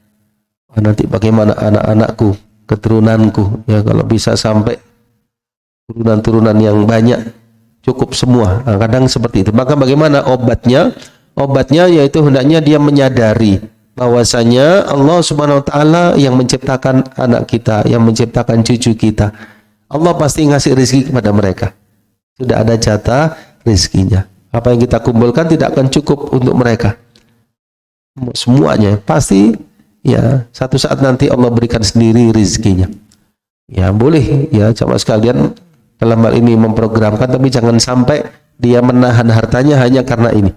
Nanti bagaimana anak-anakku, keturunanku, ya kalau bisa sampai turunan-turunan yang banyak, cukup semua. Nah, kadang seperti itu. Maka bagaimana obatnya? Obatnya yaitu hendaknya dia menyadari bahwasanya Allah Subhanahu wa taala yang menciptakan anak kita, yang menciptakan cucu kita. Allah pasti ngasih rezeki kepada mereka. Sudah ada jatah rezekinya. Apa yang kita kumpulkan tidak akan cukup untuk mereka. Semuanya pasti ya satu saat nanti Allah berikan sendiri rezekinya. Ya boleh ya jamaah sekalian dalam hal ini memprogramkan, tapi jangan sampai dia menahan hartanya hanya karena ini.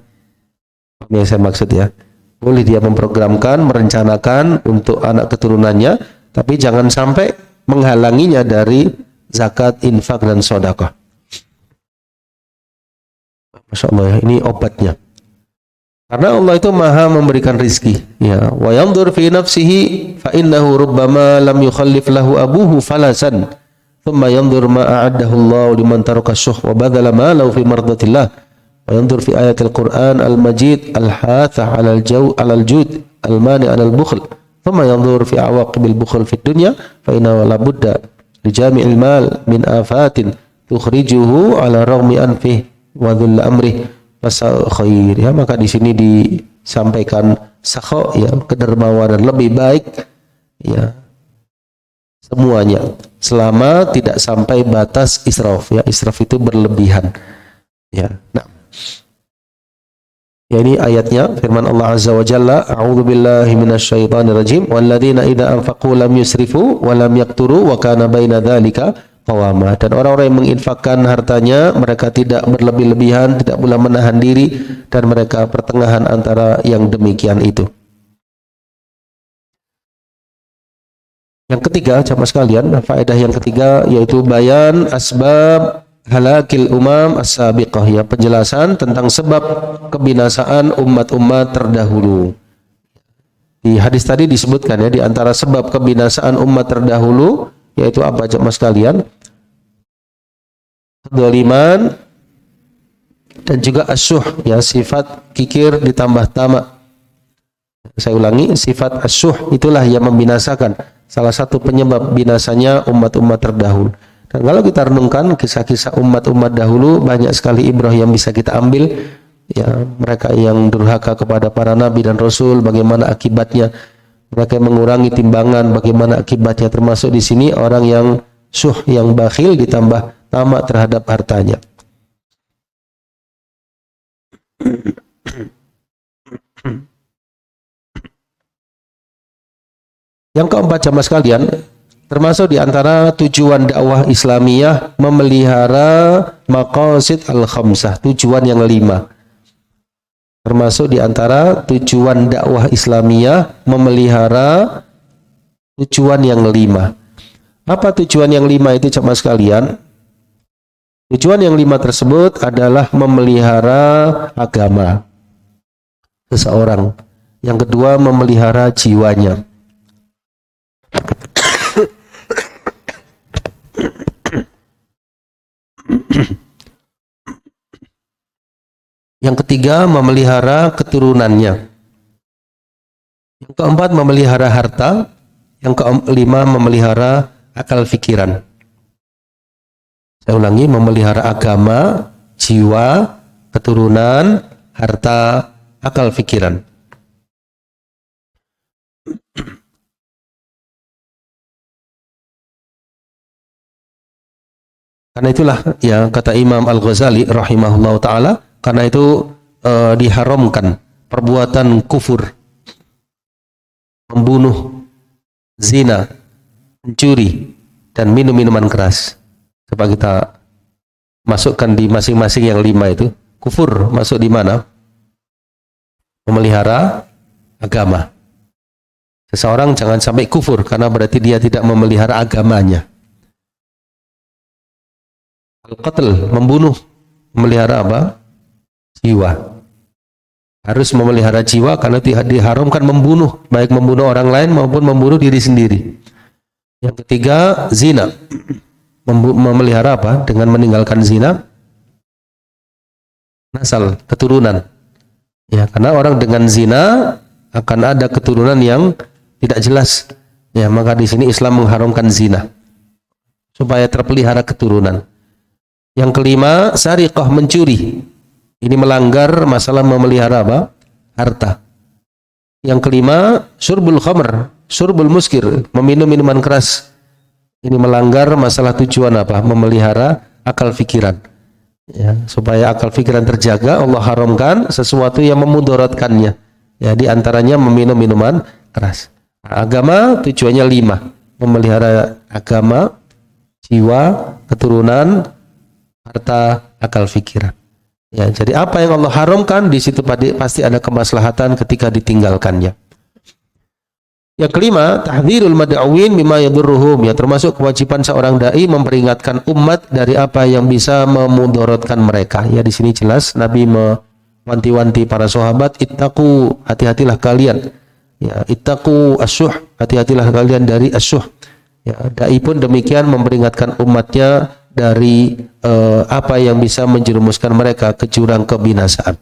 Ini yang saya maksud ya. Boleh dia memprogramkan, merencanakan untuk anak keturunannya, tapi jangan sampai menghalanginya dari zakat, infak dan sedekah. Masya Allah ya, ini obatnya. Karena Allah itu maha memberikan rizki. Ya, wa yanzur fi nafsihi fa innahu rubbama lam yukhallif lahu abuhu falasan. Thumma yanzur ma a'addahu Allah liman taraka syuh wa badala ma lahu fi mardatillah. Wa yanzur fi ayatil Qur'an al-Majid al-hatha 'ala al-jud al-mani 'ala al-bukhl. Thumma yanzur fi awaqibil bukhl fi dunya fa inna la budda li jami'il mal min afatin tukhrijuhu 'ala raghmi anfihi wa dhull amrih fasal khair. Ya, maka di sini disampaikan sakho ya, kedermawanan lebih baik ya semuanya selama tidak sampai batas israf ya. Israf itu berlebihan ya. Nah, ya ini ayatnya firman Allah Azza wa Jalla, a'udzu billahi minasyaitonir rajim, walladzina idza anfaqu lam yusrifu wa lam yaqturu wa kana baina dzalika qawama. Dan orang-orang yang menginfakkan hartanya, mereka tidak berlebih-lebihan, tidak pula menahan diri, dan mereka pertengahan antara yang demikian itu. Yang ketiga, jamaah sekalian, faedah yang ketiga yaitu bayan asbab halakil umam as-sabiqah ya, penjelasan tentang sebab kebinasaan umat-umat terdahulu. Di hadis tadi disebutkan ya, di antara sebab kebinasaan umat terdahulu yaitu apa jemaah sekalian? Dzaliman dan juga asyuh ya, sifat kikir ditambah tamak. Saya ulangi, sifat asyuh itulah yang membinasakan, salah satu penyebab binasanya umat-umat terdahulu. Dan kalau kita renungkan kisah-kisah umat-umat dahulu, banyak sekali ibrah yang bisa kita ambil ya. Mereka yang durhaka kepada para nabi dan rasul, bagaimana akibatnya. Mereka yang mengurangi timbangan, bagaimana akibatnya. Termasuk di sini orang yang syuh, yang bakhil ditambah tamak terhadap hartanya. Yang keempat jamaah sekalian, termasuk di antara tujuan dakwah Islamiyah memelihara maqasid al-khamsah, tujuan yang 5. Termasuk di antara tujuan dakwah Islamiyah memelihara tujuan yang 5. Apa tujuan yang 5 itu jemaah sekalian? Tujuan yang 5 tersebut adalah memelihara agama seseorang. Yang kedua, memelihara jiwanya. Yang ketiga, memelihara keturunannya. Yang keempat, memelihara harta. Yang kelima, memelihara akal fikiran. Saya ulangi, memelihara agama, jiwa, keturunan, harta, akal fikiran. Karena itulah ya kata Imam Al-Ghazali rahimahullah ta'ala, karena itu diharamkan perbuatan kufur, membunuh, zina, mencuri, dan minum minuman keras. Coba kita masukkan di masing-masing yang 5 itu. Kufur masuk di mana? Memelihara agama. Seseorang jangan sampai kufur, karena berarti dia tidak memelihara agamanya. Al-qatl, membunuh, memelihara apa? Jiwa. Harus memelihara jiwa, karena diharamkan membunuh, baik membunuh orang lain maupun membunuh diri sendiri. Yang ketiga, zina. Memelihara apa? Dengan meninggalkan zina, nasal, keturunan. Ya, karena orang dengan zina akan ada keturunan yang tidak jelas. Ya, maka di sini Islam mengharamkan zina supaya terpelihara keturunan. Yang kelima, sariqah, mencuri. Ini melanggar masalah memelihara apa? Harta. Yang kelima, syurbul khamr, syurbul muskir, meminum minuman keras. Ini melanggar masalah tujuan apa? Memelihara akal fikiran. Ya, supaya akal fikiran terjaga, Allah haramkan sesuatu yang memudaratkannya. Ya, di antaranya meminum minuman keras. Agama tujuannya 5. Memelihara agama, jiwa, keturunan, harta, akal fikiran. Ya, jadi apa yang Allah haramkan di situ pasti ada kemaslahatan ketika ditinggalkannya. Yang kelima, tahdzirul mad'uwin mimma yadurruhum, ya termasuk kewajiban seorang dai memperingatkan umat dari apa yang bisa memudaratkan mereka. Ya di sini jelas Nabi mewanti-wanti para sahabat, ittaqu, hati-hatilah kalian. Ya, ittaqu asyuh, hati-hatilah kalian dari asyuh. Ya, dai pun demikian memperingatkan umatnya dari apa yang bisa menjerumuskan mereka ke jurang kebinasaan.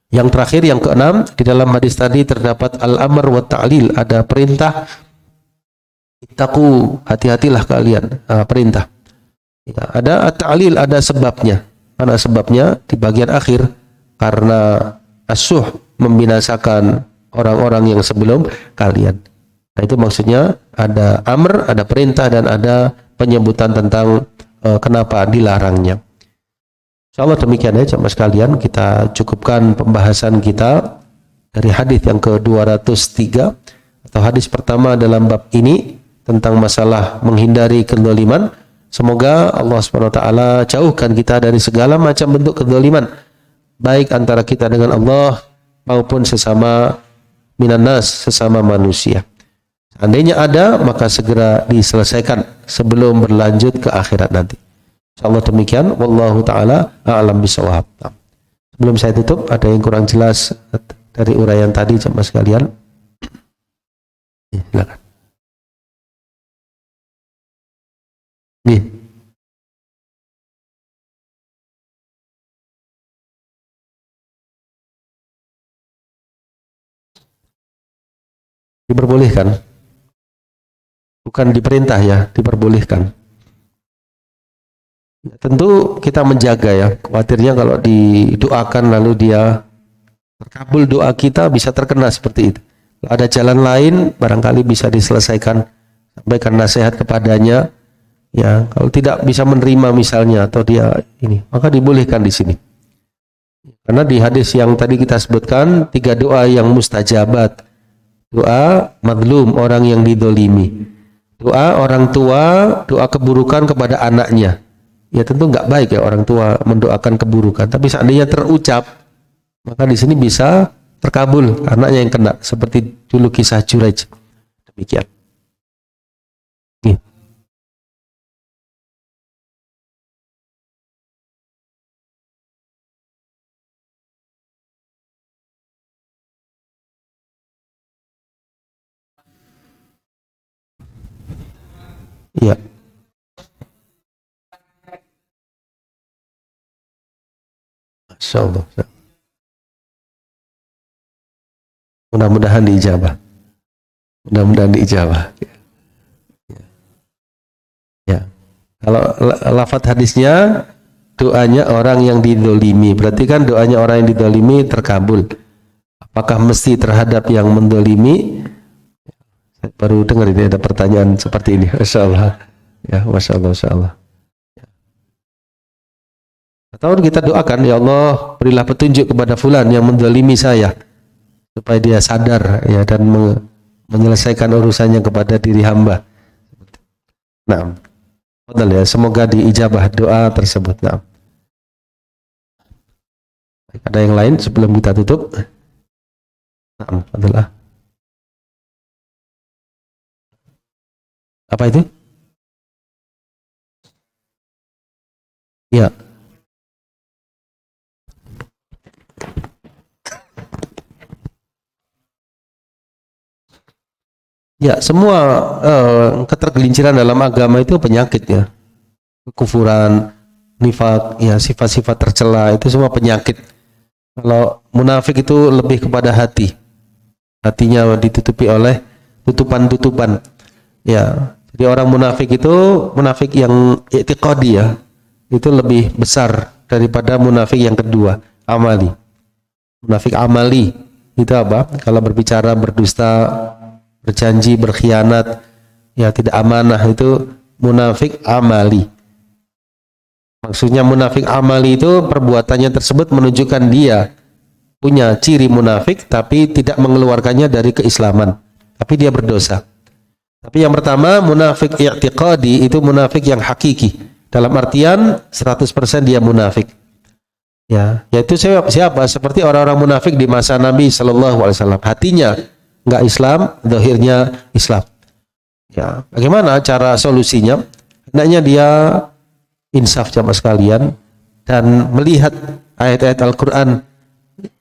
Yang terakhir, yang keenam, di dalam hadis tadi terdapat al-amr wa ta'lil, ada perintah, ittaqu, hati-hatilah kalian, perintah. Ya, ada at-ta'lil, ada sebabnya. Mana sebabnya? Di bagian akhir, karena asyuh membinasakan orang-orang yang sebelum kalian. Nah, itu maksudnya ada amr, ada perintah, dan ada penyebutan tentang kenapa dilarangnya. Insyaallah demikian ya jamaah sekalian, kita cukupkan pembahasan kita dari hadis yang ke-203 atau hadis pertama dalam bab ini tentang masalah menghindari kezaliman. Semoga Allah SWT jauhkan kita dari segala macam bentuk kezaliman, baik antara kita dengan Allah maupun sesama minannas, sesama manusia. Seandainya ada, maka segera diselesaikan sebelum berlanjut ke akhirat nanti. Insyaallah demikian, wallahu taala a'lam bishawab. Sebelum saya tutup, ada yang kurang jelas dari uraian tadi jemaah sekalian? Silakan. Nih. Diperbolehkan. Bukan diperintah ya, diperbolehkan. Tentu kita menjaga ya, khawatirnya kalau didoakan lalu dia terkabul doa kita bisa terkena seperti itu. Kalau ada jalan lain barangkali bisa diselesaikan, sampaikan nasihat kepadanya. Ya, kalau tidak bisa menerima misalnya atau dia ini, maka dibolehkan di sini. Karena di hadis yang tadi kita sebutkan 3 doa yang mustajabat. Doa madlum, orang yang didolimi. Doa orang tua, doa keburukan kepada anaknya. Ya tentu nggak baik ya orang tua mendoakan keburukan. Tapi seandainya terucap, maka di sini bisa terkabul anaknya yang kena. Seperti dulu kisah Juraij. Demikian. Ya. Masya Allah. Mudah-mudahan diijabah. Mudah-mudahan diijabah. Ya. Kalau lafadz hadisnya, doanya orang yang didolimi. Berarti kan doanya orang yang didolimi terkabul. Apakah mesti terhadap yang mendolimi? Saya baru dengar ini ada pertanyaan seperti ini. Masya Allah. Ya, Masya Allah, Masya Allah. Atau kita doakan, ya Allah, berilah petunjuk kepada fulan yang mendolimi saya, supaya dia sadar ya dan menyelesaikan urusannya kepada diri hamba. Nah, ya, semoga diijabah doa tersebut. Nah, ada yang lain sebelum kita tutup? Nah, adalah apa itu? Ya. Ya, semua ketergelinciran dalam agama itu penyakit ya. Kekufuran, nifak, ya sifat-sifat tercela itu semua penyakit. Kalau munafik itu lebih kepada hati. Hatinya ditutupi oleh tutupan-tutupan. Ya, jadi orang munafik itu munafik yang i'tiqadi ya. Itu lebih besar daripada munafik yang kedua, amali. Munafik amali itu apa? Kalau berbicara berdusta, berjanji, berkhianat, ya tidak amanah, itu munafik amali. Maksudnya munafik amali itu perbuatannya tersebut menunjukkan dia punya ciri munafik tapi tidak mengeluarkannya dari keislaman, tapi dia berdosa. Tapi yang pertama munafik i'tiqadi itu munafik yang hakiki, dalam artian 100% dia munafik. Ya, yaitu siapa? Seperti orang-orang munafik di masa Nabi Shallallahu Alaihi Wasallam. Hatinya enggak Islam, zahirnya Islam. Ya, bagaimana cara solusinya? Hendaknya dia insaf jamaah sekalian dan melihat ayat-ayat Al-Quran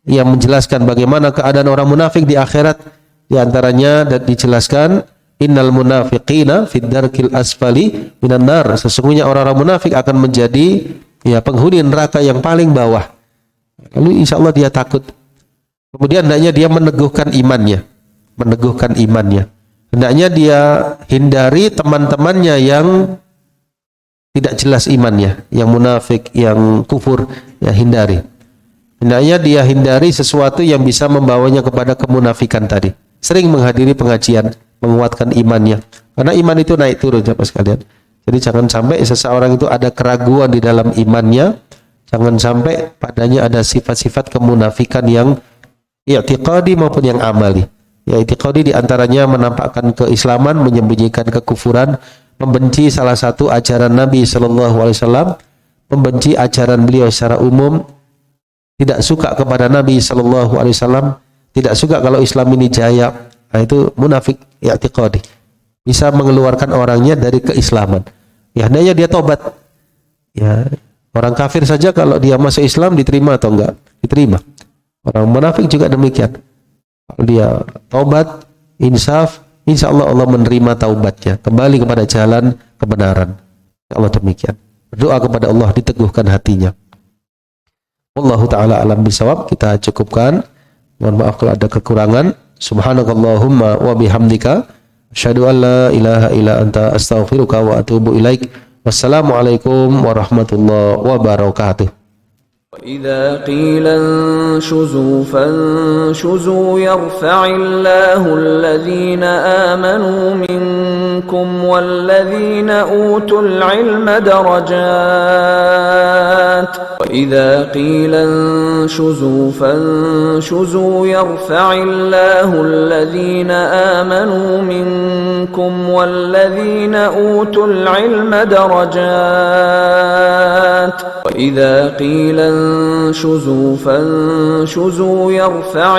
yang menjelaskan bagaimana keadaan orang munafik di akhirat. Di antaranya dan dijelaskan, innal munafiqina fid darkil asfali minan nar. Sesungguhnya orang-orang munafik akan menjadi ya penghuni neraka yang paling bawah. Lalu insya Allah dia takut. Kemudian hendaknya dia meneguhkan imannya. Hendaknya dia hindari teman-temannya yang tidak jelas imannya, yang munafik, yang kufur, ya hindari. Hendaknya dia hindari sesuatu yang bisa membawanya kepada kemunafikan tadi. Sering menghadiri pengajian, menguatkan imannya. Karena iman itu naik turun Bapak sekalian. Jadi jangan sampai seseorang itu ada keraguan di dalam imannya, jangan sampai padanya ada sifat-sifat kemunafikan yang i'tiqadi maupun yang amali. Ya, i'tiqadi diantaranya menampakkan keislaman, menyembunyikan kekufuran, membenci salah satu ajaran Nabi Shallallahu Alaihi Wasallam, membenci ajaran beliau secara umum, tidak suka kepada Nabi Shallallahu Alaihi Wasallam, tidak suka kalau Islam ini jaya. Nah, itu munafik i'tiqadi, bisa mengeluarkan orangnya dari keislaman. Ya, hendaknya dia tobat. Ya, orang kafir saja kalau dia masuk Islam diterima atau enggak? Diterima. Orang munafik juga demikian. Kalau dia tobat, insaf, insya Allah Allah menerima taubatnya, kembali kepada jalan kebenaran. Ya Allah demikian. Berdoa kepada Allah, diteguhkan hatinya. Wallahu ta'ala alam bisawab. Kita cukupkan. Mohon maaf kalau ada kekurangan. Subhanakallahumma wa bihamdika asyhadu an la ilaha illa anta astaghfiruka wa atubu ilaik. Wassalamualaikum warahmatullahi wabarakatuh. وإذا قيل انشزوا فانشزوا يرفع الله الذين آمنوا منكم والذين أوتوا العلم درجات وإذا قيل انشزوا فانشزوا يرفع الله الذين آمنوا منكم والذين أوتوا العلم درجات وإذا قيل انشزوا فانشزوا يرفع